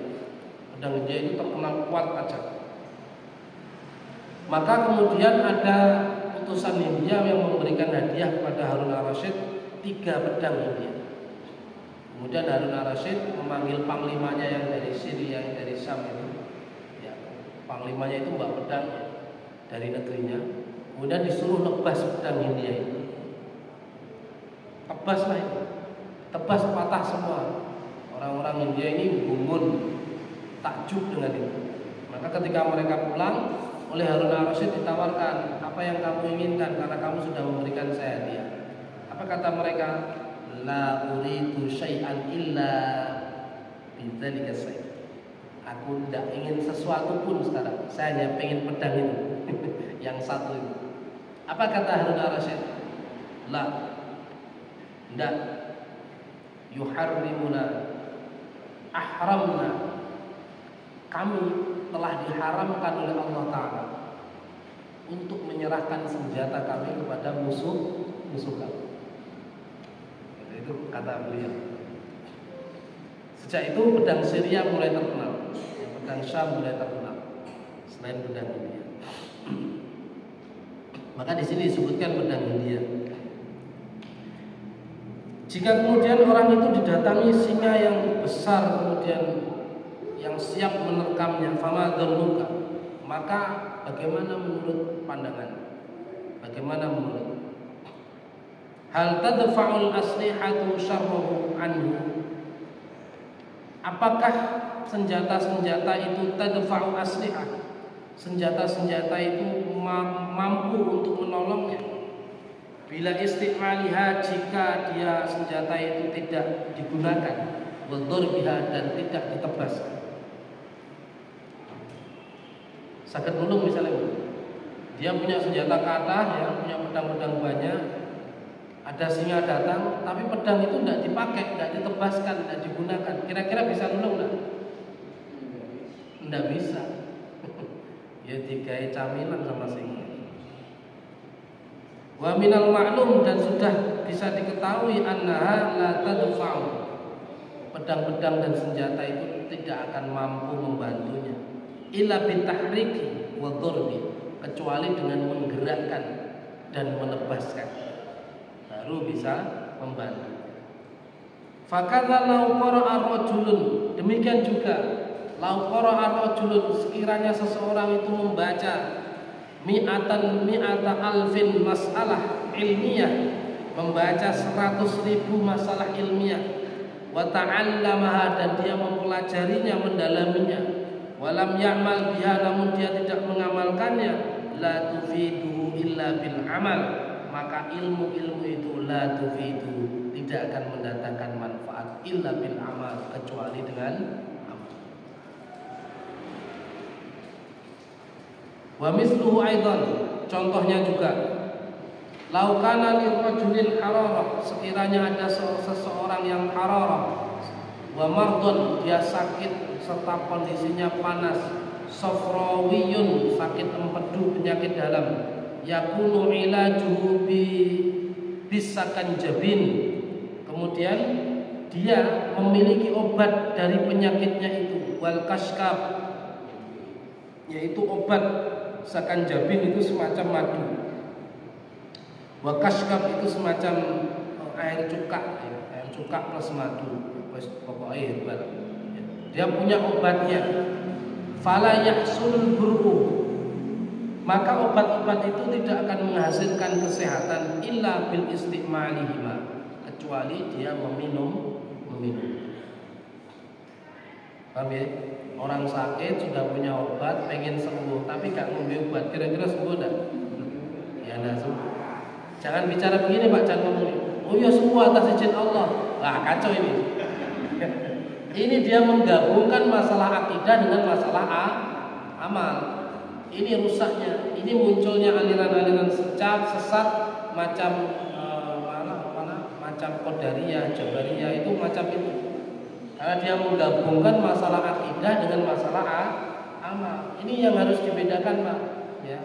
Pedang Hindia itu terkenal kuat aja. Maka kemudian ada utusan Hindia yang memberikan hadiah kepada Harun ar-Rasyid 3 pedang Hindia. Kemudian Harun ar-Rasyid memanggil panglimanya yang dari Syria, yang dari Syam itu, ya, panglimanya itu bawa pedang dari negerinya. Kemudian disuruh nebas pedang Hindia itu. Tebaslah itu, tebas patah semua. Orang-orang Hindia ini gumun, takjub dengan itu. Maka ketika mereka pulang, oleh Harun ar-Rasyid ditawarkan, apa yang kamu inginkan karena kamu sudah memberikan saya hadiah. Apa kata mereka? La uridu syai'an illa bidzalika syai'. Aku tidak ingin sesuatu pun sekarang. Saya hanya pengen pedang itu. Yang satu itu. Apa kata Harun ar-Rasyid? La, tidak. Yuharrimuna, ahramna, kami telah diharamkan oleh Allah Ta'ala untuk menyerahkan senjata kami kepada musuh kami. Itu kata beliau. Sejak itu pedang Syria mulai terkenal, pedang Syam mulai terkenal selain pedang India. Maka di sini disebutkan pedang India. Jika kemudian orang itu didatangi singa yang besar, kemudian yang siap menerkamnya, fama dhannuka, maka bagaimana menurut pandangan? Bagaimana menurut? Hal tadfa'ul aslihatu syarruhu anhu, apakah senjata-senjata itu tadfa'u aslihah, senjata-senjata itu mampu untuk menolongnya? Bila istimaliha, jika dia senjata itu tidak digunakan, wa darbiha, dan tidak ditebas. Sakit nulung misalnya, dia punya senjata kata, ya, punya pedang-pedang banyak, ada singa datang, tapi pedang itu tidak dipakai, tidak ditebaskan, tidak digunakan. Kira-kira bisa nulung tidak? Tidak bisa. Ya digawe camilan sama singa. Wa minal ma'lum, dan sudah bisa diketahui annaha la tadfa'u, pedang-pedang dan senjata itu tidak akan mampu membantunya illa bitahriki wa dhurbi, kecuali dengan menggerakkan dan menebaskan baru bisa membantu. Fakadza law qara'a rajulun, demikian juga law qara'a rajulun, sekiranya seseorang itu membaca mi'ata alfin masalah ilmiah, membaca 100.000 masalah ilmiah, wa ta'allamaha, dan dia mempelajarinya, mendalaminya, walam ya'mal biha, namun dia tidak mengamalkannya, la tufidu illa bil amal, maka ilmu-ilmu itu la tufidu, tidak akan mendatangkan manfaat illa bil amal, kecuali dengan amal. Wa misluhu aidan, contohnya juga lau kana lirrajulil hararah, sekiranya ada seseorang yang hararah, wa mardun, dia sakit serta kondisinya panas, safrawiyun, sakit empedu, penyakit dalam, yakunu ilajuhu bisakan jabin, kemudian dia memiliki obat dari penyakitnya itu, wal kashkab, yaitu obat sakan jabin itu semacam madu, wa kashkab itu semacam air cuka plus madu, pokoknya herbal. Dia punya obatnya. Fala yahsul bur'u, maka obat-obat itu tidak akan menghasilkan kesehatan illa bil isti'malihima, kecuali dia meminum. Paham ya? Orang sakit sudah punya obat, pengen sembuh, tapi gak ngombe obat, kira-kira sembuh enggak? Ya enggak sembuh. Jangan bicara begini Pak, jangan ngomong, oh ya sembuh atas izin Allah. Lah kacau ini. Ini dia menggabungkan masalah akidah dengan masalah amal. Ini rusaknya. Ini munculnya aliran-aliran sesat macam macam Qadariyah, Jabariyah, itu macam itu. Karena dia menggabungkan masalah akidah dengan masalah amal. Ini yang harus dibedakan, Pak. Ya.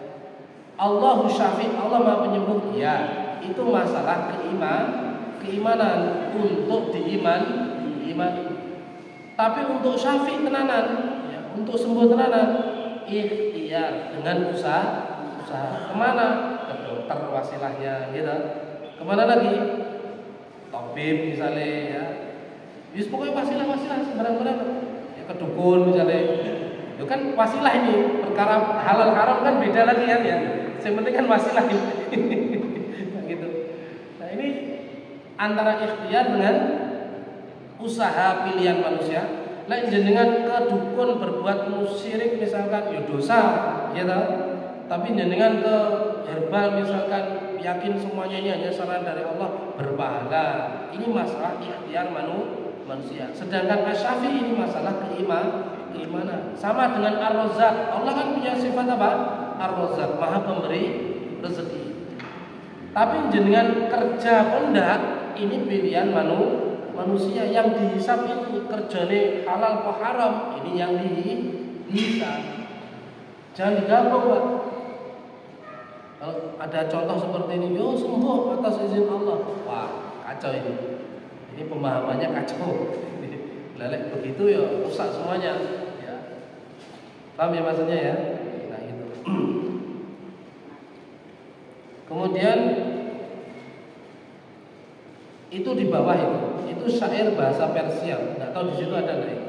Allahu syafi', Allah Maha penyembuh. Ya, itu masalah keimanan untuk diimani. Tapi untuk syafi' tenanan, ya, untuk sembuh tenanan, ikhtiar dengan usaha. Kemana? Ke dokter wasilahnya, gitu. Kemana lagi? Tabib misalnya, ya. Yus pokoknya wasilah sembarang-barang. Ya, ke dukun misalnya. Itu kan wasilah ini, perkara halal haram kan beda lagi kan ya. Yang penting kan wasilah gitu. Nah ini antara ikhtiar dengan usaha pilihan manusia. Lain jenengan ke dukun berbuat syirik misalkan, ya dosa, ya tahu. Tapi jenengan ke herbal misalkan, yakin semuanya ini hanya saran dari Allah, berpahala. Ini masalah ikhtiar manusia. Sedangkan Asy-Syafi'i ini masalah keimanan. Sama dengan Ar-Razzaq. Allah kan punya sifat apa? Ar-Razzaq, Maha pemberi rezeki. Tapi jenengan kerja pun enggak, ini pilihan manusia. Yang dihisab itu kerjane halal atau haram, ini yang dihisab. Jangan digabung, Pak. Kalau ada contoh seperti ini, yo sembuh atas izin Allah. Wah, kacau ini. Ini pemahamannya kacau. Lelek begitu ya rusak semuanya. Ya. Paham ya maksudnya ya? Nah itu. Kemudian itu di bawah itu syair bahasa Persia. Nggak tahu di situ ada nggak?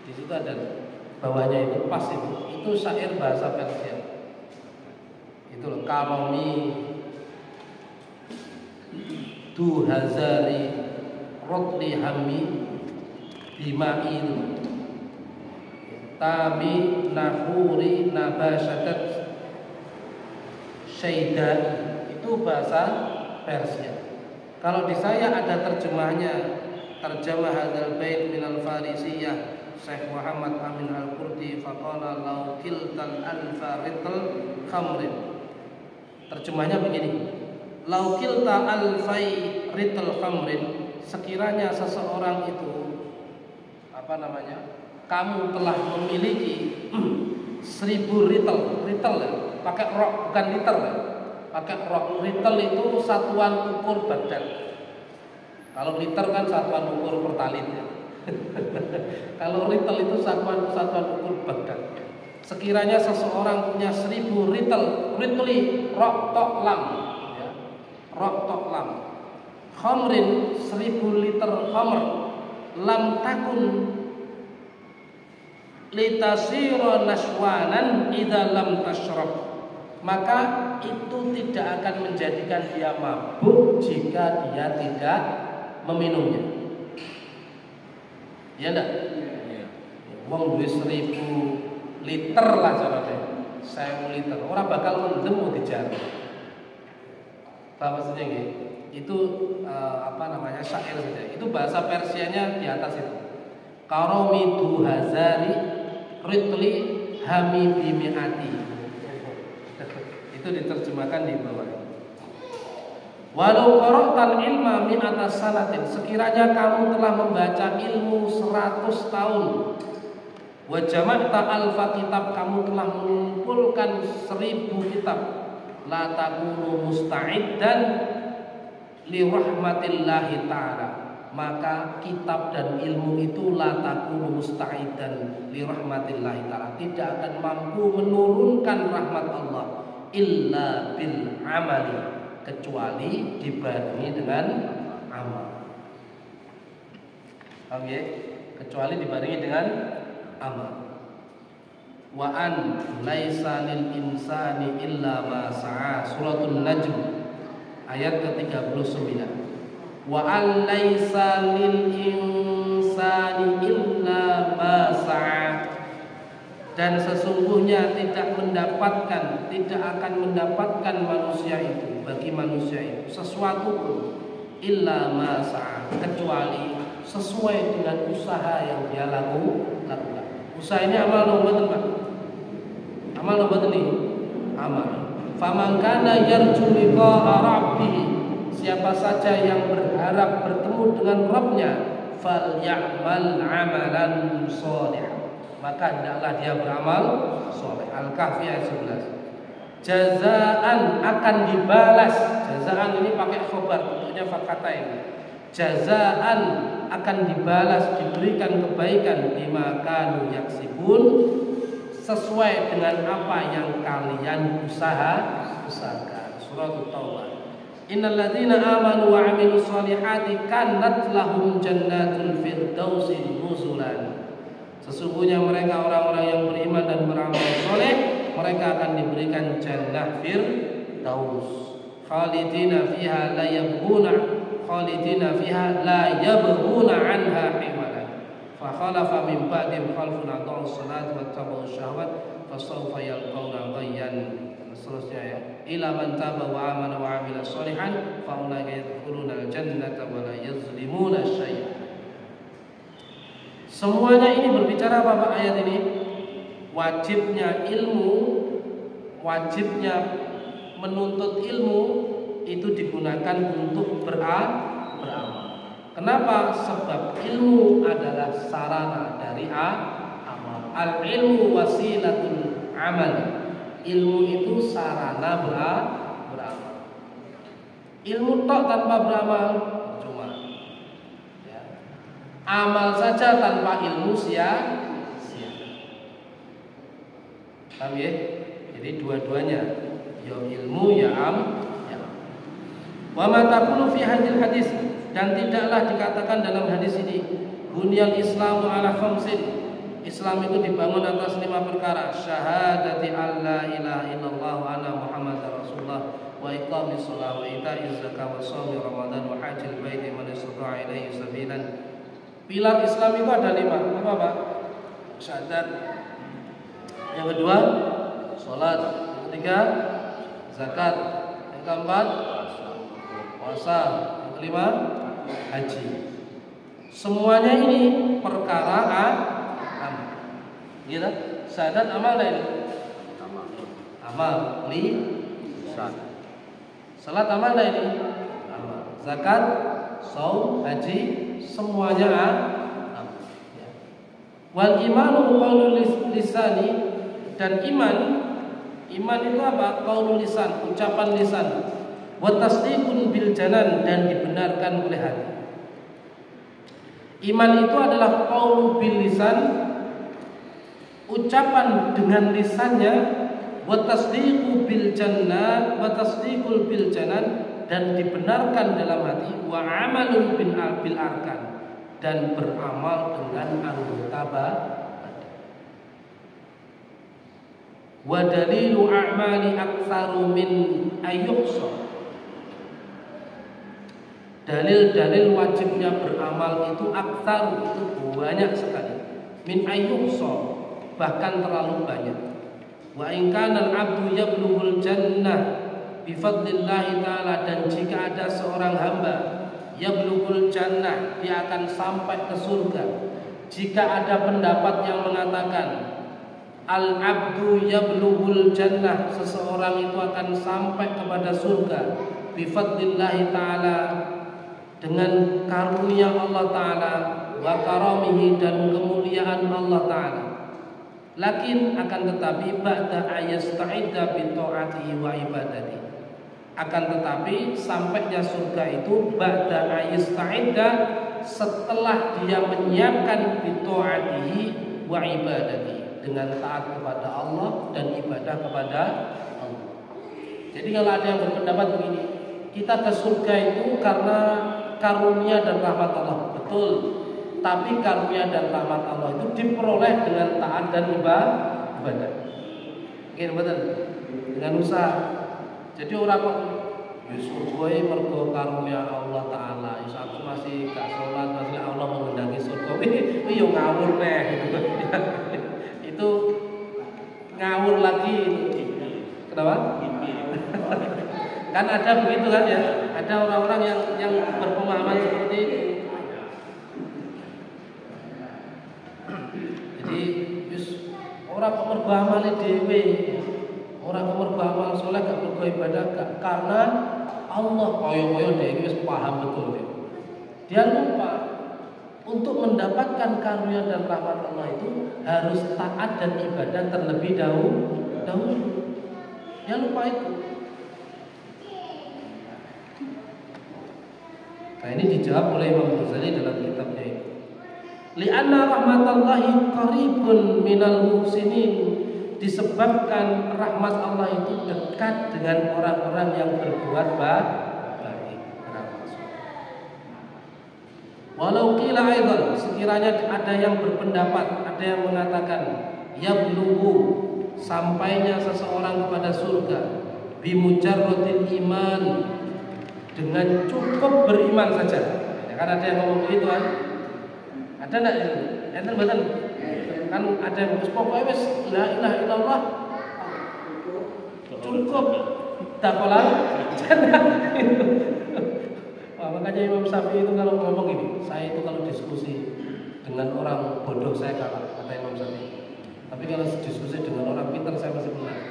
Di situ ada. Bawahnya itu pas itu syair bahasa Persia. Itu loh, karomi tu hazari rotli hami bima'in tami nahuri nabasyadat syaidan. Itu bahasa Persia. Kalau di saya ada terjemahnya, terjemah hadzal bait minal farisiyah Syekh Muhammad Amin Al-Qurdi faqala law kiltal alfa ritl khamrin. Terjemahnya begini, law kilta alfai ritl khamrin, sekiranya seseorang itu kamu telah memiliki 1000 ritl ya, pakai rok bukan liter ya. pakai rok. Ritel itu satuan ukur badan. Kalau liter kan satuan ukur pertalite ya. Kalau ritel itu satuan ukur badan. Sekiranya seseorang punya 1000 ritli rok tok lam, ya, rok tok lam, khamrin 1000 liter khamr, lam takun litasira nashwanan idza lam tashrab, maka itu tidak akan menjadikan dia mabuk jika dia tidak meminumnya. Ya enggak? Wong duwe 1000 liter lah caranya, 1000 liter. Orang bakal mendem mau dijar. Apa maksudnya nggih? Itu syair saja. Itu bahasa Persianya di atas itu. Karomidu hazari ritli hami bimiati. Itu diterjemahkan di bawah. Walau qara'tal ilma mi'ata sanatin, sekiranya kamu telah membaca ilmu 100 tahun, wa jama'ta alfa kitab, kamu telah mengumpulkan 1000 kitab, la takunu musta'iddan li rahmatillahi ta'ala, maka kitab dan ilmu itu la takunu musta'iddan li rahmatillahi ta'ala, tidak akan mampu menurunkan rahmat Allah illa bil amali, kecuali dibarengi dengan amal. Paham ya? Kecuali dibarengi dengan amal. Wa an laisa lil insani illa ma sa'a, suratul najm ayat ke-39. Wa an laisa lil insani illa ma sa'a, dan sesungguhnya tidak akan mendapatkan manusia itu, bagi manusia itu sesuatu pun illa ma sa'a, kecuali sesuai dengan usaha yang dia lakukan. Usaha ini amal nomor Pak. Amal nomor ini amal. Faman kana yarju liqa'a rabbih, siapa saja yang berharap bertemu dengan Rabbnya, falyamal amalan sholihan, maka hendaklah dia beramal soleh. Al-Kahfi ayat 11. Jazaan, akan dibalas. Jazaan ini pakai khobar, bentuknya fakatain. Jazaan, akan dibalas, diberikan kebaikan, bima kanu yaksibun, sesuai dengan apa yang kalian usahakan. Surah At-Taubah. Innal ladzina amanu wa 'amilus sholihati kanat lahum jannatul firdausi nuzulan. Sesungguhnya mereka orang-orang yang beriman dan beramal soleh, mereka akan diberikan jannah firdaus. Khalidina fiha la yabghuna anha hiwala. Fa khalafa min ba'dihim khalfun adaa'u sholata wattaba'u syahwat fasawfa yalqawna ghayyan. Seterusnya ya. Ila man taba wa amana wa 'amila sholihan fa ulaika yadkhuluna al-jannata wa la yuzlimuna syai'an. Semuanya ini berbicara apa ayat ini? Wajibnya ilmu, wajibnya menuntut ilmu itu digunakan untuk beramal. Kenapa? Sebab ilmu adalah sarana dari amal. Al-ilmu wasilatul amal. Ilmu itu sarana beramal. Ilmu tok tanpa beramal cuma. Amal saja tanpa ilmu sia-sia. Paham ya? Jadi dua-duanya, ya ilmu ya amal. Wa ma taqulu fi hadil hadis, dan tidaklah dikatakan dalam hadis ini bunyal islamu ala khamsin, Islam itu dibangun atas 5 perkara: syahadati alla ilaha illallah wa anna muhammadar rasulullah, wa iqamis shalah wa ita'iz zakah wa shaumi ramadan wa hajjil baiti man istata'a ilaihi sabilan. Pilar Islam itu ada 5. Apa Pak? Syahadat. Yang kedua, salat. Yang ketiga, zakat. Yang keempat, puasa. Yang kelima, haji. Semuanya ini perkara amal. Gitu? Syahadat amal ini. Amal. Salat amal ini. Amal. Zakat, saum, haji, semuanya amal. Wal imanu qaulul lisani, dan iman Iman itu apa? Qaulul lisan, ucapan lisan. Wa tasdiqun bil janan, dan dibenarkan oleh hati. Iman itu adalah qaulul bil lisan, ucapan dengan lisannya, wa tasdiqu bil janan, wa tasdiqul bil janan, dan dibenarkan dalam hati, wa amalun bil arkan, dan beramal dengan anggota badan. Wa dalilu a'mali aktsaru min ayyuhsa. Dalil-dalil wajibnya beramal itu aktsaru, itu banyak sekali. Min ayyuhsa, bahkan terlalu banyak. Wa in kana al-'abdu yablughul jannah bi fadlillahi ta'ala, dan jika ada seorang hamba yablughul jannah, dia akan sampai ke surga. Jika ada pendapat yang mengatakan al-'abdu yablughul jannah, seseorang itu akan sampai kepada surga bi fadlillahi ta'ala, dengan karunia Allah Ta'ala, wa karamihi, dan kemuliaan Allah Ta'ala. Lakin akan tetapi ba'da ayasta'idda bi ta'atihi wa ibadati, akan tetapi sampainya surga itu ba'da ayasta'idda, setelah dia menyiapkan bi ta'atihi wa ibadati, dengan taat kepada Allah dan ibadah kepada Allah. Jadi kalau ada yang berpendapat begini, kita ke surga itu karena karunia dan rahmat Allah, betul. Tapi karunia dan rahmat Allah itu diperoleh dengan taat dan ibadah. Oke, betul. Dengan usaha. Jadi orang kok surga mergo karunia Allah Ta'ala. Aku masih gak sholat, masih Allah mengendaki surga. Yo ngawur neh gitu. Itu ngawur lagi. Kenapa? Kan ada begitu kan ya, ada orang-orang yang berpemahaman seperti itu. Jadi orang kok mergo amale dhewe, orang kok mergo amal saleh gak mergo ibadah gak, karena Allah kaya-kaya dhewe wis paham betul ya. Dia lupa untuk mendapatkan karunia dan rahmat Allah itu harus taat dan ibadah terlebih dahulu. Dia lupa itu. Nah, ini dijawab oleh Imam Ghazali dalam kitabnya ini. Li'anna rahmatallahi qaribun minal muhsinin, disebabkan rahmat Allah itu dekat dengan orang-orang yang berbuat baik. Walau qila aidan, sekiranya ada yang berpendapat, ada yang mengatakan yablughu, sampainya seseorang kepada surga bimujarradil iman, dengan cukup beriman saja. Ya, kan ada yang ngomong begitu kan? Ada enggak itu? Enten mboten? Kan ada yang pokoknya wis la ilaha illallah cukup dakolan jannah. Wah, makanya Imam Syafi'i itu kalau ngomong ini, saya itu kalau diskusi dengan orang bodoh saya kalah, kata Imam Syafi'i. Tapi kalau diskusi dengan orang pintar saya masih menang.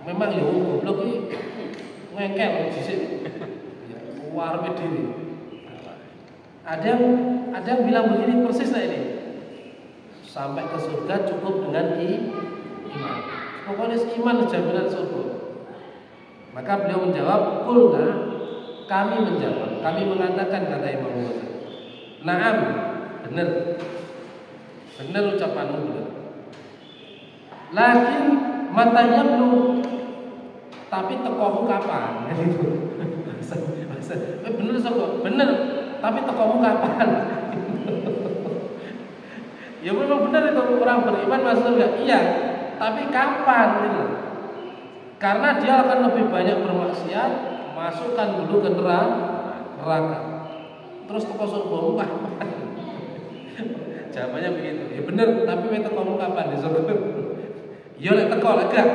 Memang ya goblok iki ngengkel dhisik. Warme dhewe. Ada yang bilang begini persis lah ini. Sampai ke surga cukup dengan iman. Pokoknya iman jaminan surga. Maka beliau menjawab, "Qulna," kami menjawab, kami mengatakan, kata Imam Ghazali. Naam, benar. Benar ucapanmu, benar. Lakin matanya belum, tapi tekomu kapan? Bener sok, bener. Tapi tekomu kapan? Ya memang benar itu, orang beriman masuk surga. Iya, tapi kapan gitu? Karena dia akan lebih banyak bermaksiat, masukkan dulu ke neraka. Terus teko surgamu kapan? Jawabannya begitu. Ya bener, tapi tekomu kapan di surga? Ya lek teko lek gak.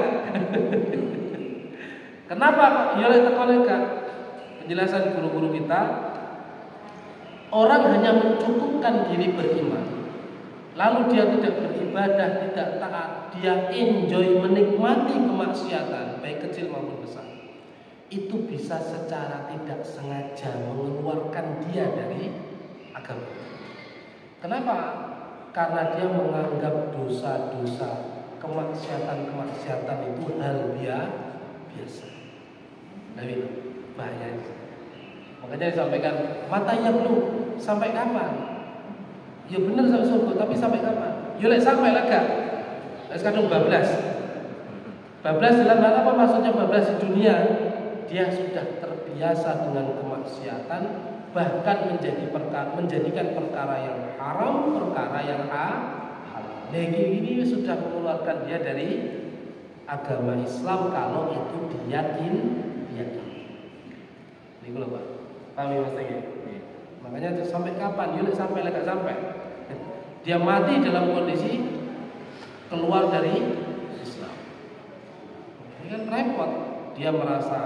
Kenapa ya lek teko lek gak? Penjelasan guru-guru kita, orang hanya mencukupkan diri beriman, lalu dia tidak beribadah, tidak taat, dia enjoy menikmati kemaksiatan baik kecil maupun besar, itu bisa secara tidak sengaja mengeluarkan dia dari agama. Kenapa? Karena dia menganggap dosa-dosa kemaksiatan itu hal biasa. Nah itu bahaya. Makanya disampaikan matanya belum sampai kapan? Ya benar sampai surga, tapi sampai kapan? Ya lek sampai lah gak. Sekarang bablas dalam hal apa maksudnya bablas di dunia? Dia sudah terbiasa dengan kemaksiatan, bahkan menjadikan perkara yang haram, perkara yang halal. Ini sudah mengeluarkan dia dari agama Islam kalau itu diyakini. Ini kalau Pak, paham ya Mas Tengah? Makanya sampai kapan? Yuk sampai lah gak sampai. Dia mati dalam kondisi keluar dari Islam. Ini kan repot. Dia merasa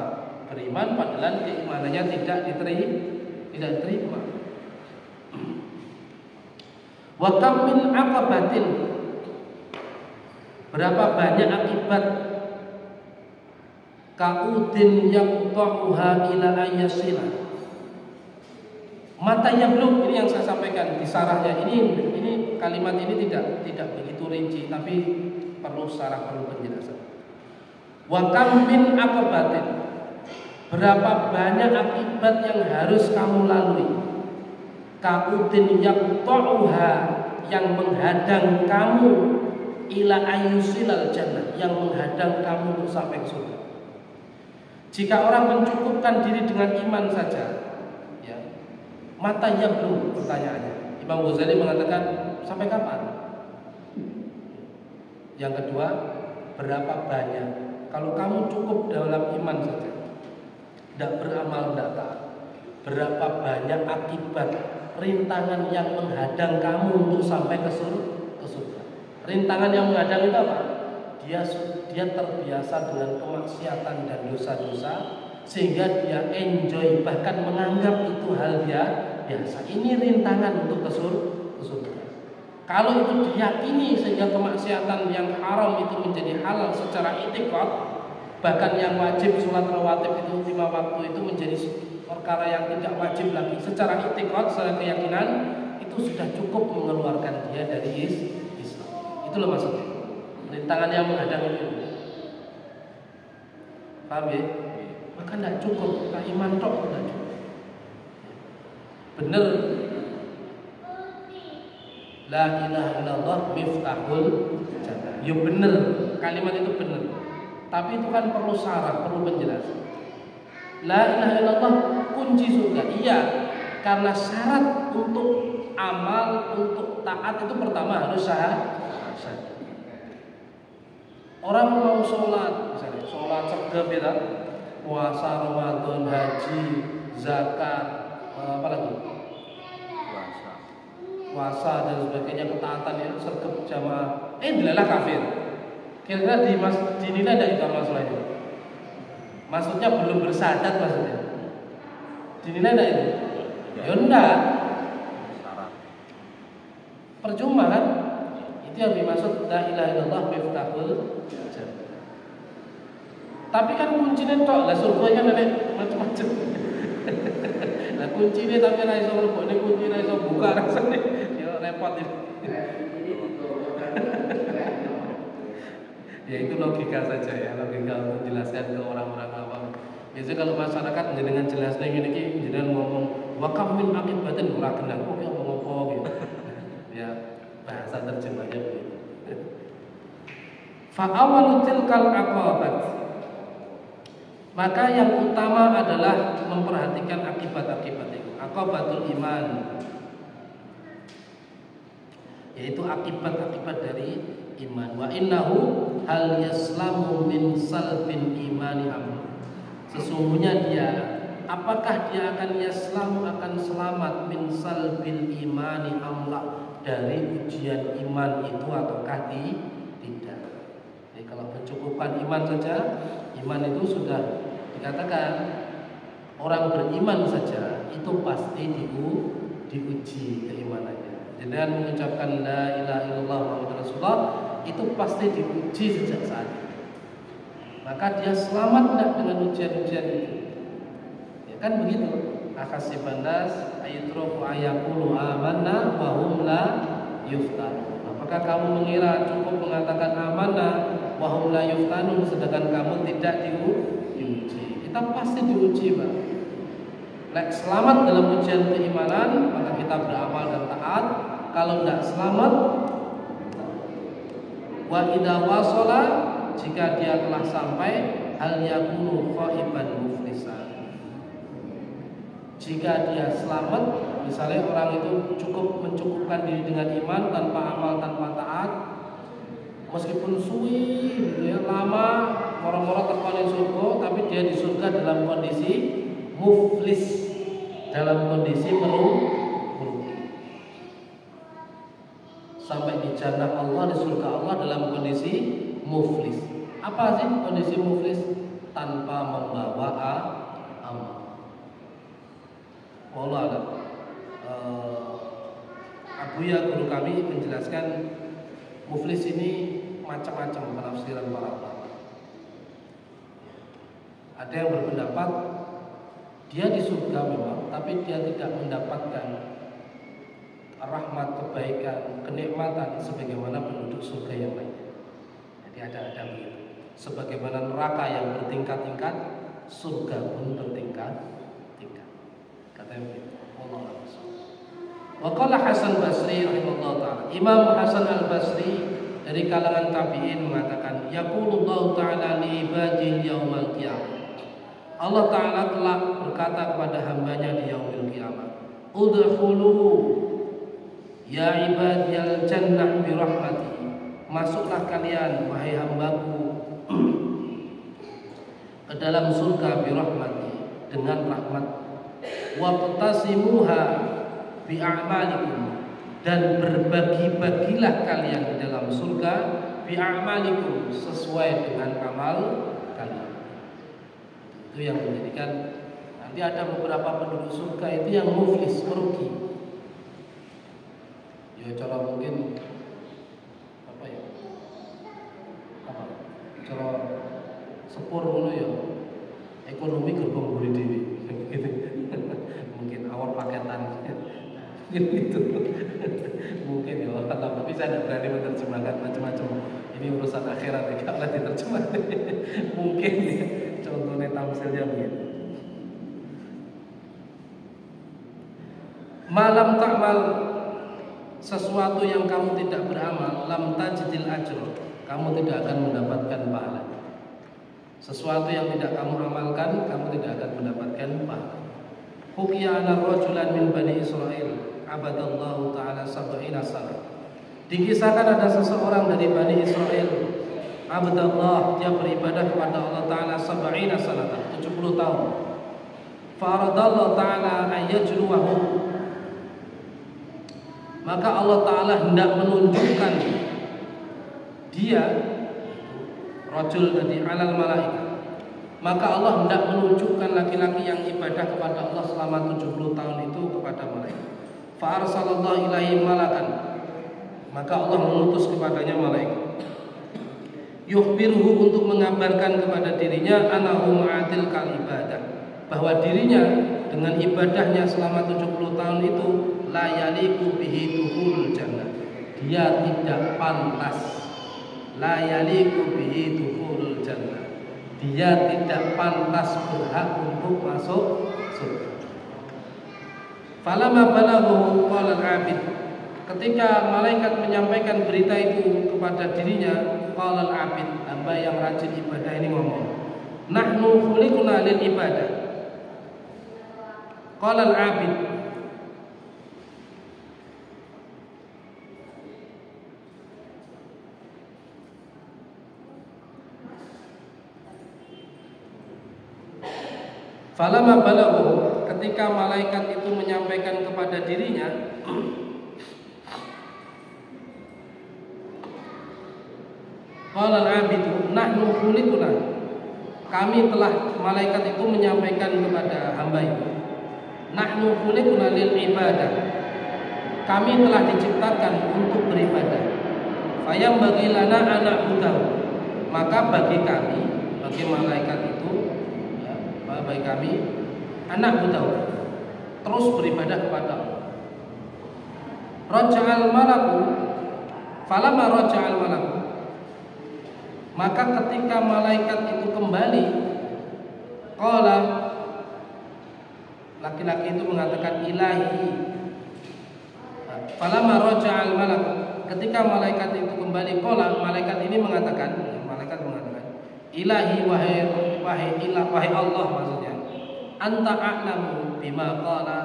beriman padahal keimanannya tidak diterima. Wa kam min aqabatin, berapa banyak akibat kaudin yang ta'uha ila ayyasila. Matanya belum, ini yang saya sampaikan di sarahnya. Ini kalimat ini tidak begitu rinci, tapi perlu sarah, perlu penjelasan. Wa kam min aqabatin, berapa banyak akibat yang harus kamu lalui. Kaudin yang ta'uha, yang menghadang kamu ila ayyusilal jannah, yang menghadang kamu untuk sampai ke surga. Jika orang mencukupkan diri dengan iman saja, ya, matanya belum, pertanyaannya. Imam Ghazali mengatakan sampai kapan? Yang kedua, berapa banyak? Kalau kamu cukup dalam iman saja, tidak beramal, tidak taat, berapa banyak akibat rintangan yang menghadang kamu untuk sampai ke surga? Rintangan yang menghadang itu apa? Dia terbiasa dengan kemaksiatan dan dosa-dosa, sehingga dia enjoy, bahkan menganggap itu hal biasa. Ini rintangan untuk ke surga. Kalau itu diyakini sehingga kemaksiatan yang haram itu menjadi halal secara i'tiqad, bahkan yang wajib sholat rawatib itu 5 waktu itu menjadi perkara yang tidak wajib lagi secara i'tiqad, secara keyakinan, itu sudah cukup mengeluarkan dia dari Islam. Itulah maksudnya. Rintangan yang menghadang itu. Paham ya? Maka tidak cukup, iman tok tidak cukup. Benar. La ilaha illallah miftahul jannah. Ya benar, kalimat itu benar. Tapi itu kan perlu syarat, perlu penjelasan. La ilaha illallah kunci surga. Iya, karena syarat untuk amal, untuk taat itu pertama harus syahadat. Orang mau sholat, misalnya sholat sergap ya, puasa Ramadan, haji, zakat, apa lagi? Puasa dan sebagainya, ketaatan ya, sergap jamaah. Dilalah kafir. Kira-kira dinilai dari agama masalahnya. Maksudnya belum bersyahadat maksudnya. Dinilai tidak itu? Ya enggak. Percuma kan? Itu yang dimaksud la ilaha illallah miftahul jannah. Tapi kan kuncinya tok, lah surga kan ada macam-macam. Lah kuncinya tapi ra iso mlebu, kunci ra iso buka rasane. Ya repot itu. Ya itu logika saja ya, logika untuk menjelaskan ke orang-orang awam. Biasanya kalau masyarakat dengan jelasnya gini jenengan ngomong wa kam min aqibatin ora kenal kok ngomong apa gitu. Ya bahasa terjemahnya begitu. Fa awalu tilkal aqabat, maka yang utama adalah memperhatikan akibat-akibat itu. Aqabatul iman, yaitu akibat-akibat dari iman. Wa innahu hal yaslamu min salbin imani am. Sesungguhnya dia, apakah dia akan yaslamu, akan selamat min salbil imani amla, dari ujian iman itu ataukah tidak. Jadi kalau pencukupan iman saja, iman itu sudah dikatakan orang beriman saja itu pasti diuji keimanannya. Dengan mengucapkan la ilaha illallah Muhammadur Rasulullah itu pasti diuji sejak saat itu. Maka dia selamat tidak dengan ujian-ujian itu? Ya kan begitu. Akasiban nas ayutrofu ayaqulu amanna wa hum la yuftanun. Apakah Apakah kamu mengira cukup mengatakan amanah wahum la yuftanun, sedangkan kamu tidak diuji? Kita pasti diuji, Pak. Selamat dalam ujian keimanan, maka kita beramal dan taat. Kalau tidak selamat, wa idza wasala, jika dia telah sampai, hal yakunu khaiban muflisan. Jika dia selamat, misalnya orang itu cukup mencukupkan diri dengan iman tanpa amal, tanpa taat, meskipun suwi gitu ya, lama moro-moro terkonek surga, tapi dia di surga dalam kondisi muflis, dalam kondisi merugi. Sampai di jannah Allah, di surga Allah dalam kondisi muflis. Apa sih kondisi muflis? Tanpa membawa amal. Allah ada. Abuya guru kami menjelaskan muflis ini macam-macam penafsiran para ulama. Ada yang berpendapat dia di surga memang, tapi dia tidak mendapatkan rahmat, kebaikan, kenikmatan sebagaimana penduduk surga yang lain. Jadi ada begitu. Sebagaimana neraka yang bertingkat-tingkat, surga pun bertingkat-tingkat. Katanya begitu. Allah Rasul. Wa qala Hasan Basri rahimahullah taala. Imam Hasan Al-Basri dari kalangan tabi'in mengatakan, yaqulullahu ta'ala li ibadihi yaumal qiyamah. Allah Ta'ala telah berkata kepada hambanya di yaumil qiyamah, udkhulu ya ibadiyal jannah bi rahmati, masuklah kalian wahai hambaku ke dalam surga bi rahmati, dengan rahmat, wa qtasimuha bi a'malikum, dan berbagi-bagilah kalian di dalam surga bi a'malikum, sesuai dengan amal kalian. Itu yang menjadikan nanti ada beberapa penduduk surga itu yang muflis, merugi. Ya cara mungkin apa ya? Apa? Cara sepur dulu ya. Ekonomi gerbong buri dewi. Gitu. Mungkin awal paketan. Gitu. Mungkin ya Allah, tapi saya tidak berani menerjemahkan macam-macam. Ini urusan akhirat ya, kalau diterjemahkan. Mungkin ya. Contohnya tamsilnya begitu. Malam ta'mal, sesuatu yang kamu tidak beramal, lam tajidil ajr, kamu tidak akan mendapatkan pahala. Sesuatu yang tidak kamu amalkan, kamu tidak akan mendapatkan pahala. Hukiya ana rajulan min Bani Israel abadallahu ta'ala sab'ina sana. Dikisahkan ada seseorang dari Bani Israel, abdallah, dia beribadah kepada Allah Ta'ala sab'ina sanatan, 70 tahun. Faradallahu Ta'ala ayyajluwahu, maka Allah Ta'ala hendak menunjukkan dia, rajul tadi, alal malaikat. Maka Allah hendak menunjukkan laki-laki yang ibadah kepada Allah selama 70 tahun itu kepada malaikat. Fa'arsalallahu ilaihi malakan, maka Allah mengutus kepadanya malaikat. Yukhbiruhu, untuk mengabarkan kepada dirinya, anahu ma'atil kal ibadah, bahwa dirinya dengan ibadahnya selama 70 tahun itu la yaliku bihi dukhulul jannah, dia tidak pantas, la yaliku bihi dukhulul jannah, dia tidak pantas, berhak untuk masuk surga. Falamma balaghu qala al-'abid, ketika malaikat menyampaikan berita itu kepada dirinya, qala al-'abid, hamba yang rajin ibadah ini ngomong, nahnu khuliqna lil ibadah. Qala al-'abid, falamma balaghu, ketika malaikat itu menyampaikan kepada dirinya, qala al-'abid nahnu khuliqna, kami telah, malaikat itu menyampaikan kepada hamba itu, nahnu khuliqna lil ibadah, kami telah diciptakan untuk beribadah. Fayam bagi lana anak budahu, maka bagi kami, bagi malaikat itu ya, bagi kami anak budahu, terus beribadah kepada Allah. Raja'al malaku Falamma raja'al malak, maka ketika malaikat itu kembali, qala, laki-laki itu mengatakan ilahi. Falamma raja'al malak, ketika malaikat itu kembali, qala, malaikat ini mengatakan, ilahi, wahai Allah, maksudnya, anta a'lamu bima qala,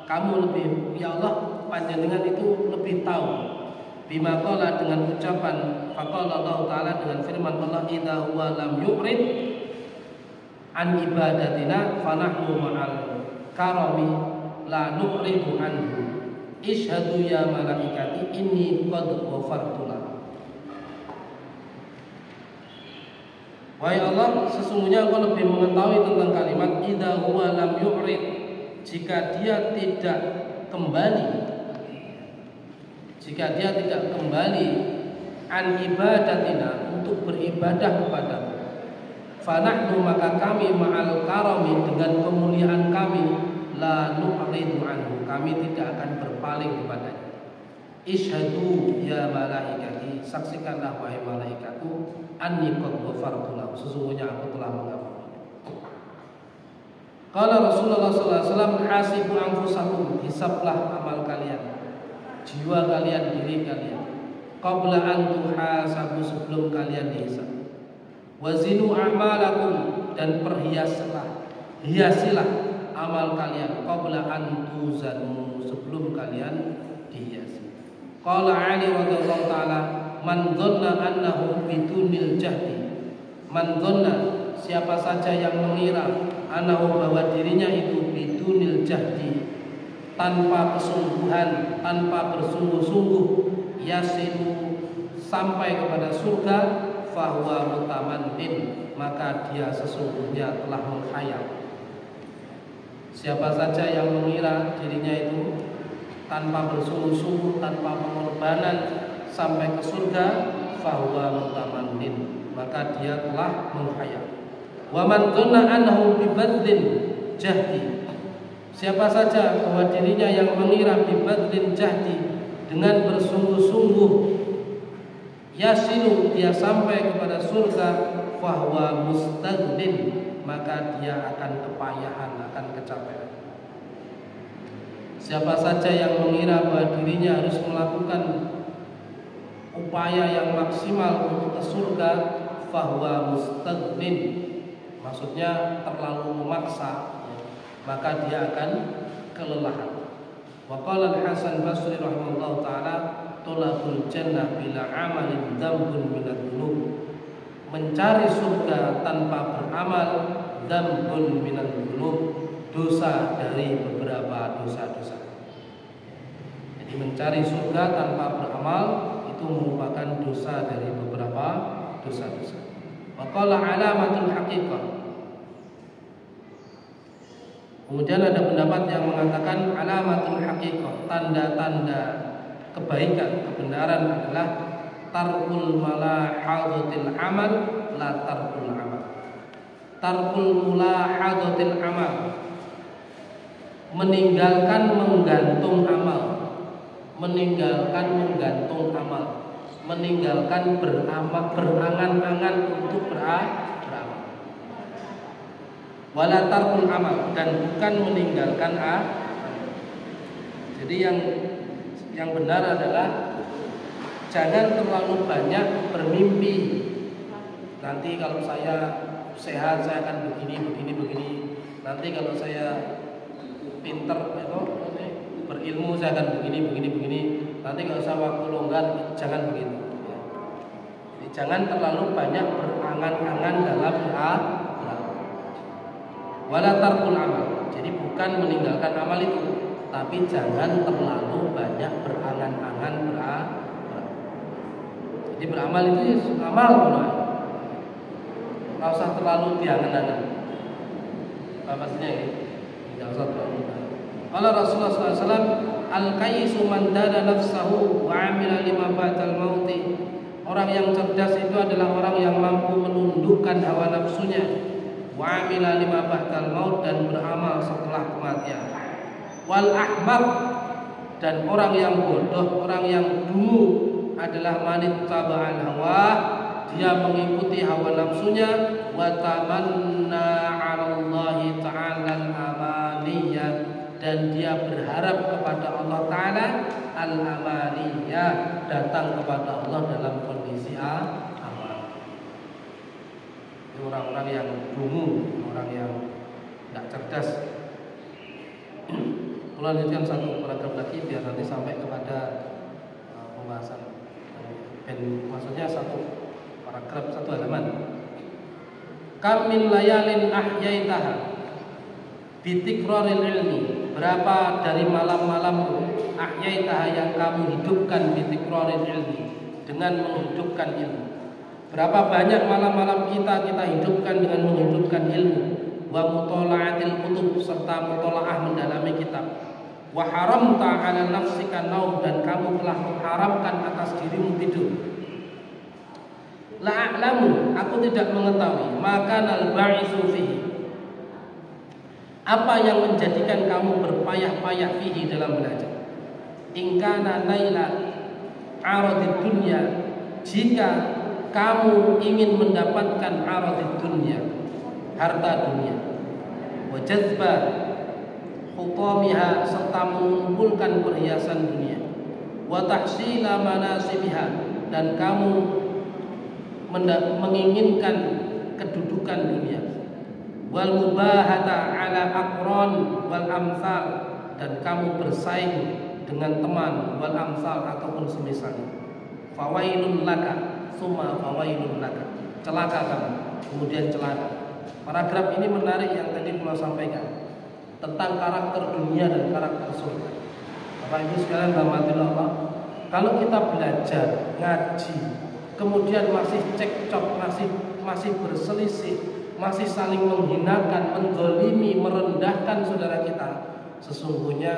kamu lebih, ya Allah, panjenengan itu lebih tahu bima qala, dengan ucapan faqala Allah Ta'ala, dengan firman Allah, idza huwa lam yu'rid an ibadatina fanahnu ma'al karami la nu'ridu anhu ishhadu ya malaikati inni qad ghafartu lahu. Wahai Allah, sesungguhnya Engkau lebih mengetahui tentang kalimat idza huwa lam yu'rid, jika dia tidak kembali, an ibadatina, untuk beribadah kepadamu, fanahnu, maka kami ma'al karami, dengan kemuliaan kami, la nu'ridu anhu, kami tidak akan berpaling kepadanya. Ishhadu ya malaikati, saksikanlah wahai malaikatku, anni qad ghafartu lahu, sesungguhnya aku telah mengampuni. Qala Rasulullah sallallahu alaihi wasallam, hasibu anfusakum, hisablah amal kalian, jiwa kalian, diri kalian, qabla an tuhasabu, sebelum kalian dihisab. Wazinu a'malakum, dan hiasilah amal kalian, qabla an tuzanu, sebelum kalian dihiasi. Qala Ali radhiyallahu ta'ala, man dhanna annahu bidunil jahdi, man dhanna, siapa saja yang mengira, annahu, bahwa dirinya itu bidunil jahdi, tanpa kesungguhan, tanpa bersungguh-sungguh, yasilu, sampai kepada surga, fahuwa mutamannin, maka dia sesungguhnya telah menghayal. Siapa saja yang mengira dirinya itu tanpa bersungguh-sungguh, tanpa pengorbanan sampai ke surga, fahuwa mutamannin, maka dia telah menghayal. Wa man dhanna annahu bibadlin jahdi, siapa saja bahwa dirinya yang mengira bibadlin jahdi, dengan bersungguh-sungguh, yasilu, dia sampai kepada surga, fahuwa mustagnin, maka dia akan kepayahan, akan kecapean. Siapa saja yang mengira bahwa dirinya harus melakukan upaya yang maksimal untuk ke surga, fahuwa mustagnin, maksudnya terlalu memaksa, maka dia akan kelelahan. Wa qala Al-Hasan Basri rahimahullah ta'ala, tulabul jannah bila amalin dzambun minad dzunub, mencari surga tanpa beramal, dzambun minad dzunub, dosa dari beberapa dosa-dosa. Jadi mencari surga tanpa beramal itu merupakan dosa dari beberapa dosa-dosa. Wa qala alamatul haqiqah, kemudian ada pendapat yang mengatakan alamatul haqiqah, tanda-tanda kebaikan, kebenaran adalah tarkul malahadatil amal, la tarkul amal. Tarkul mulahadatil amal, meninggalkan menggantung amal, meninggalkan menggantung amal, meninggalkan berangan-angan untuk beramal. Wala tarkul amal, dan bukan meninggalkan Jadi yang benar adalah jangan terlalu banyak bermimpi. Nanti kalau saya sehat saya akan begini. Nanti kalau saya pinter berilmu saya akan begini. Nanti kalau saya waktu longgar jangan begitu. Jadi jangan terlalu banyak berangan-angan dalam wala tarkul amal. Jadi bukan meninggalkan amal itu, tapi jangan terlalu banyak berangan-angan Jadi beramal itu amal benar. Enggak usah terlalu diangan-angan. Apa maksudnya ya? Enggak usah terlalu. Kalau Rasulullah SAW, al-kaisu man dana nafsahu wa amila lima ba'dal mauti. Orang yang cerdas itu adalah orang yang mampu menundukkan hawa nafsunya, wa amila lima ba'dal maut, dan beramal setelah kematian. Wal ahmaq, dan orang yang bodoh, orang yang dungu, adalah manit taba'al hawa, dia mengikuti hawa nafsunya, wa tamanna 'ala Allah ta'ala al-amaniyah, dan dia berharap kepada Allah Ta'ala al-amaniyah, datang kepada Allah dalam kondisi aman. Ini orang-orang yang dungu, orang yang tidak cerdas. Kalau lanjutkan satu paragraf lagi biar nanti sampai kepada pembahasan. Dan maksudnya satu paragraf, satu halaman. Kam min layalin ahyaitaha bitikraril ilmi, berapa dari malam-malam ahyaitaha yang kamu hidupkan bitikraril ilmi, dengan menghidupkan ilmu. Berapa banyak malam-malam kita hidupkan dengan menghidupkan ilmu, wa mutala'atil kutub, serta mutola'ah mendalami kitab. Wa haramta 'ala nafsika naum, dan kamu telah mengharamkan atas dirimu tidur. La a'lamu, aku tidak mengetahui, maka nal ba'itsu fihi, apa yang menjadikan kamu berpayah-payah fihi dalam belajar. In kana naila 'aradid dunya, jika kamu ingin mendapatkan 'aradid dunya, harta dunia, wa jazba hutamiha, serta mengumpulkan perhiasan dunia, wa tahsila manasibiha, dan kamu menginginkan kedudukan dunia, wal mubahata ala aqran wal amsal, dan kamu bersaing dengan teman, wal amsal ataupun semisalnya. Fawailun laka, summa fawailun laka, celaka kamu, kemudian celaka. Paragraf ini menarik yang tadi Pulau sampaikan tentang karakter dunia dan karakter surga. Bapak Ibu sekalian rahmatillah Allah, kalau kita belajar ngaji, kemudian masih cekcok, masih berselisih, masih saling menghinakan, mendzalimi, merendahkan saudara kita, sesungguhnya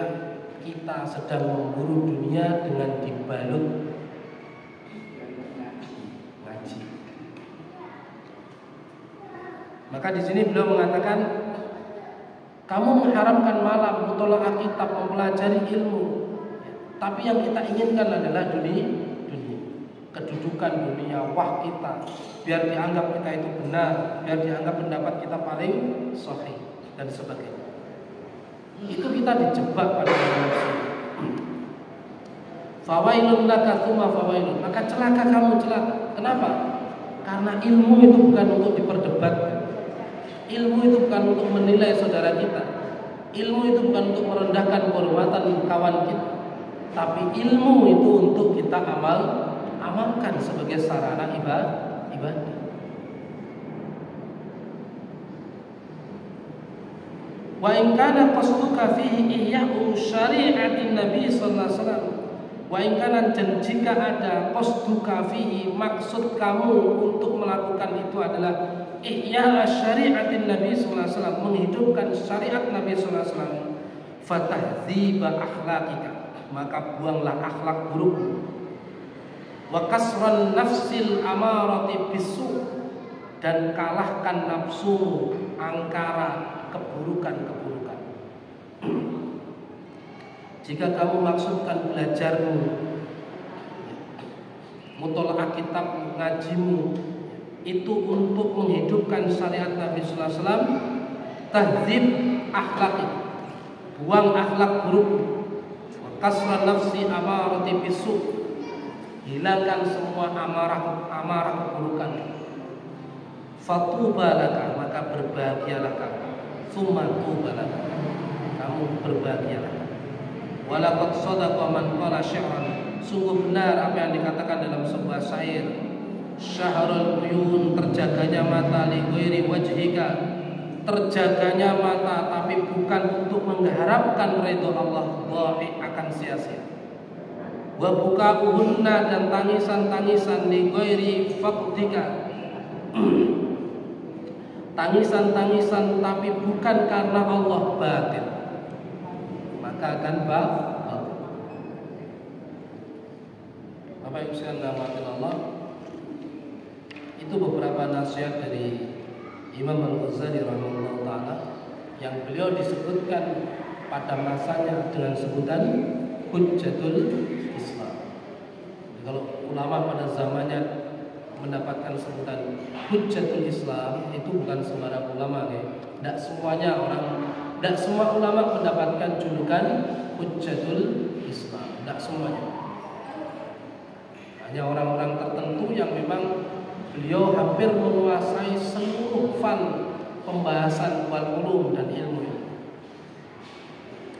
kita sedang memburu dunia dengan dibalut ngaji. Maka di sini beliau mengatakan, kamu mengharamkan malam, mutola'ah kitab, mempelajari ilmu, tapi yang kita inginkan adalah dunia, kedudukan dunia, wah kita, biar dianggap kita itu benar, biar dianggap pendapat kita paling sahih dan sebagainya. Itu kita dijebak pada manusia. Fawailun laka tsumma fawailun, maka celaka kamu, celaka. Kenapa? Karena ilmu itu bukan untuk diperdebatkan. Ilmu itu bukan untuk menilai saudara kita. Ilmu itu bukan untuk merendahkan kehormatan kawan kita. Tapi ilmu itu untuk kita amalkan sebagai sarana ibadah. Wa in kana qasduka fihi ihya'u syari'atin Nabi sallallahu alaihi wasallam. Wa in kana, dan jika ada qasduka fihi, maksud kamu untuk melakukan itu adalah ihya syari'atin Nabi sallallahu alaihi wasallam, menghidupkan syariat Nabi sallallahu alaihi wasallam, fatahdziba akhlaqika, maka buanglah akhlak buruk, wa kasran nafsil amarati bisu, dan kalahkan nafsu angkara keburukan-keburukan. Jika kamu maksudkan belajarmu, mutola'ah kitab, ngajimu itu untuk menghidupkan syariat Nabi sallallahu alaihi wasallam, tahdzib akhlaqi, buang akhlak buruk, kasran nafsi amarati bisu, hilangkan semua amarah keburukan. Fatuba laka, maka berbahagialah kamu. Summa tuba laka, kamu berbahagialah. Walaqad shadaqa man qala syi'ran, sungguh benar apa yang dikatakan dalam sebuah syair. Syahrul uyun, terjaganya mata, li ghairi wajhika, terjaganya mata tapi bukan untuk mengharapkan ridho Allah, dha'i, akan sia-sia. Wa buka'uhunna, dan tangisan-tangisan, li ghairi faqdika, tangisan-tangisan tapi bukan karena Allah, batin, maka akan batin. Bapak Ibu sekalian rahmati Allah, itu beberapa nasihat dari Imam Al-Ghazali rahimahullah ta'ala, yang beliau disebutkan pada masanya dengan sebutan Hujjatul Islam. Jadi kalau ulama pada zamannya mendapatkan sebutan Hujjatul Islam, itu bukan sembarang ulama ya. Tidak semua ulama mendapatkan julukan Hujjatul Islam, tidak semuanya. Hanya orang-orang tertentu yang memang beliau hampir menguasai seluruh fan pembahasan wal ulum dan ilmu.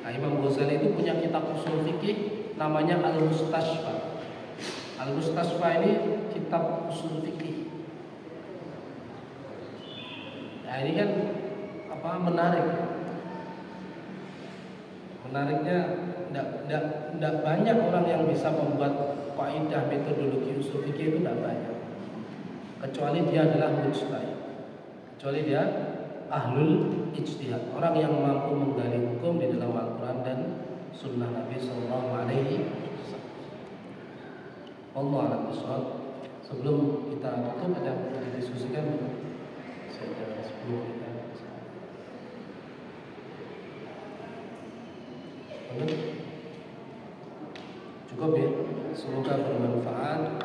Nah, Imam Ghazali itu punya kitab usul fikih namanya Al-Mustasfa. Al-Mustasfa ini kitab usul fikih. Nah, ini kan menarik. Menariknya tidak banyak orang yang bisa membuat kaidah metodologi usul fikih, itu tidak banyak. Kecuali dia adalah mujtahid. Kecuali dia ahlul ijtihad, orang yang mampu menggali hukum di dalam Al-Quran dan Sunnah Nabi Sallallahu Alaihi Wasallam. Allah a'lam bishawab. Sebelum kita tutup, ada yang mau didiskusikan? Saya sebelum kita cukup ya. Semoga bermanfaat.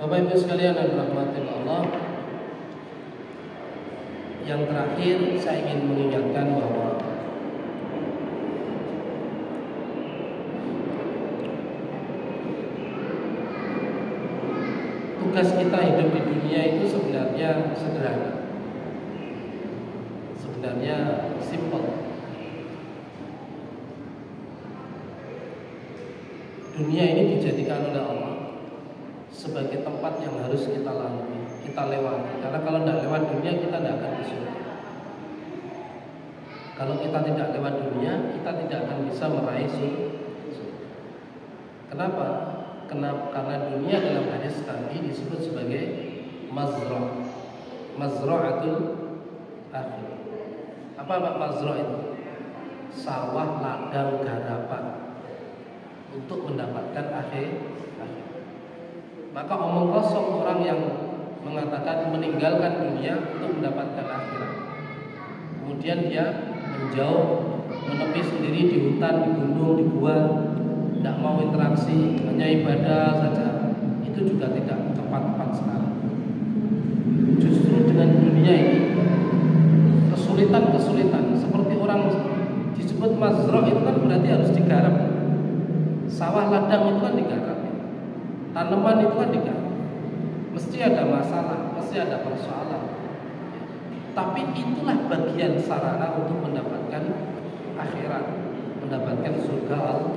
Bapak Ibu sekalian yang dirahmati Allah, yang terakhir saya ingin mengingatkan bahwa tugas kita hidup di dunia itu sebenarnya sederhana, sebenarnya simple. Dunia ini dijadikan oleh Allah sebagai tempat yang harus kita lalui, kita lewati. Karena kalau tidak lewat dunia, kita tidak akan ke surga. Kalau kita tidak lewat dunia, kita tidak akan bisa meraih surga. Kenapa? Karena dunia dalam hadis tadi disebut sebagai mazra'atul akhir. Apa mazra' itu? Sawah, ladang, garapan untuk mendapatkan akhir. Maka omong kosong orang yang mengatakan meninggalkan dunia untuk mendapatkan akhirat, kemudian dia menjauh, menepi sendiri di hutan, di gunung, di gua, tidak mau interaksi, hanya ibadah saja, itu juga tidak tepat sekali. Justru dengan dunia ini kesulitan seperti orang disebut mazra' itu kan berarti harus digarap. Sawah ladang itu kan digarap, tanaman itu kan digarap. Mesti ada masalah, mesti ada persoalan. Tapi itulah bagian sarana untuk mendapatkan akhirat, mendapatkan surga Allah.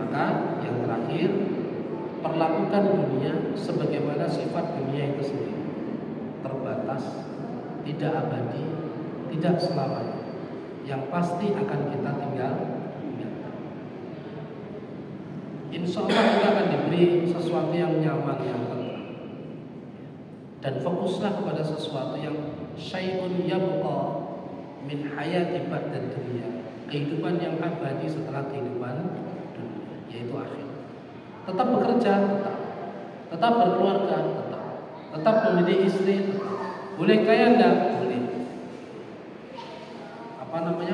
Maka yang terakhir, perlakukan dunia sebagaimana sifat dunia itu sendiri, terbatas, tidak abadi, tidak selamanya. Yang pasti akan kita tinggal. Insya Allah kita akan diberi sesuatu yang nyaman, yang tenang. Dan fokuslah kepada sesuatu yang syai'un yabqa min hayati ba'da dunia, kehidupan yang abadi setelah kehidupan dunia, yaitu akhir. Tetap bekerja, tetap berkeluarga, tetap mendidik istri, boleh kaya enggak? Boleh.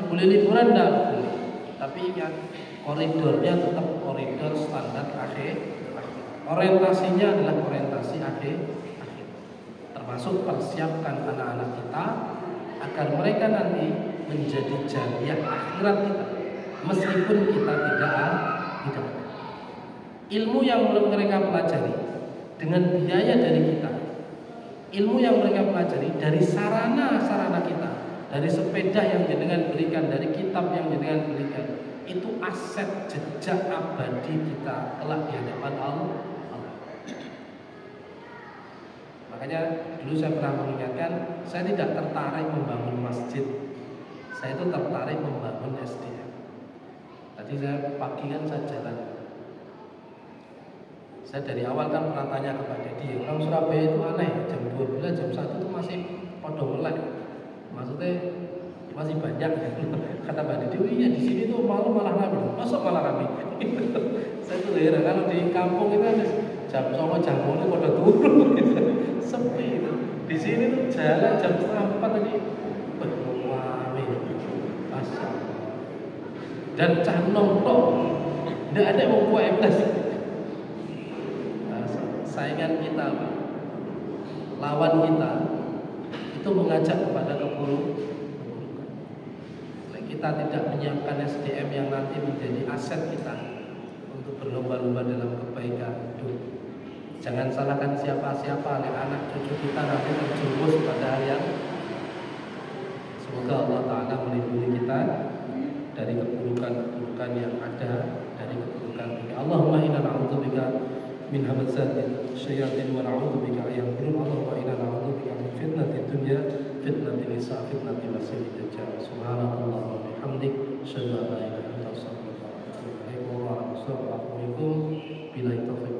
Boleh liburan enggak? Boleh. Tapi ingat, koridornya tetap koridor standar akhir. Orientasinya adalah orientasi akhir. Termasuk persiapkan anak-anak kita agar mereka nanti menjadi jamiah akhirat kita, meskipun kita tidak ada. Ilmu yang mereka pelajari dengan biaya dari kita, ilmu yang mereka pelajari dari sarana-sarana kita, dari sepeda yang jenengan berikan, dari kitab yang jenengan berikan, itu aset jejak abadi kita kelak di hadapan Allah. Makanya dulu saya pernah mengingatkan, saya tidak tertarik membangun masjid, saya itu tertarik membangun SDM. Tadi saya pagi kan saya jalan, saya dari awal kan pernah tanya kepada dia, orang Surabaya itu aneh, jam 12, jam 1 itu masih podo melek, maksudnya masih banyak. Kata Mbak Didi, iya di sini tuh malam malah rame. Masuk malah rame. Saya tuh heran, kalau di kampung itu ada jam 9 jam 10 pada turun, sepi itu. Di sini tuh jalan jam 3:30 tadi, rame. Dan canom tok, Tidak ada yang mau buat plus. Nah, saingan kita, Pak, lawan kita itu mengajak kepada keburukan. Kita tidak menyiapkan SDM yang nanti menjadi aset kita untuk berlomba-lomba dalam kebaikan hidup. Jangan salahkan siapa-siapa, oleh anak cucu kita nanti terjerumus pada hal yang. Semoga Allah Ta'ala melindungi kita dari keburukan-keburukan yang ada, dari keburukan ini. Allahumma inna na'udzubika min hamazati syayatin wa na'udzubika ayyadurun. Allahumma inna na'udzubika min fitnatid dunya, fitnatin nisa, fitnatil masiihid dajjal. Subhanallah wa bihamdik, asyhadu an la ilaha illa anta, astaghfiruka wa atubu ilaik. Wa rahmatullahi wa barakatuh. Billahi taufiq.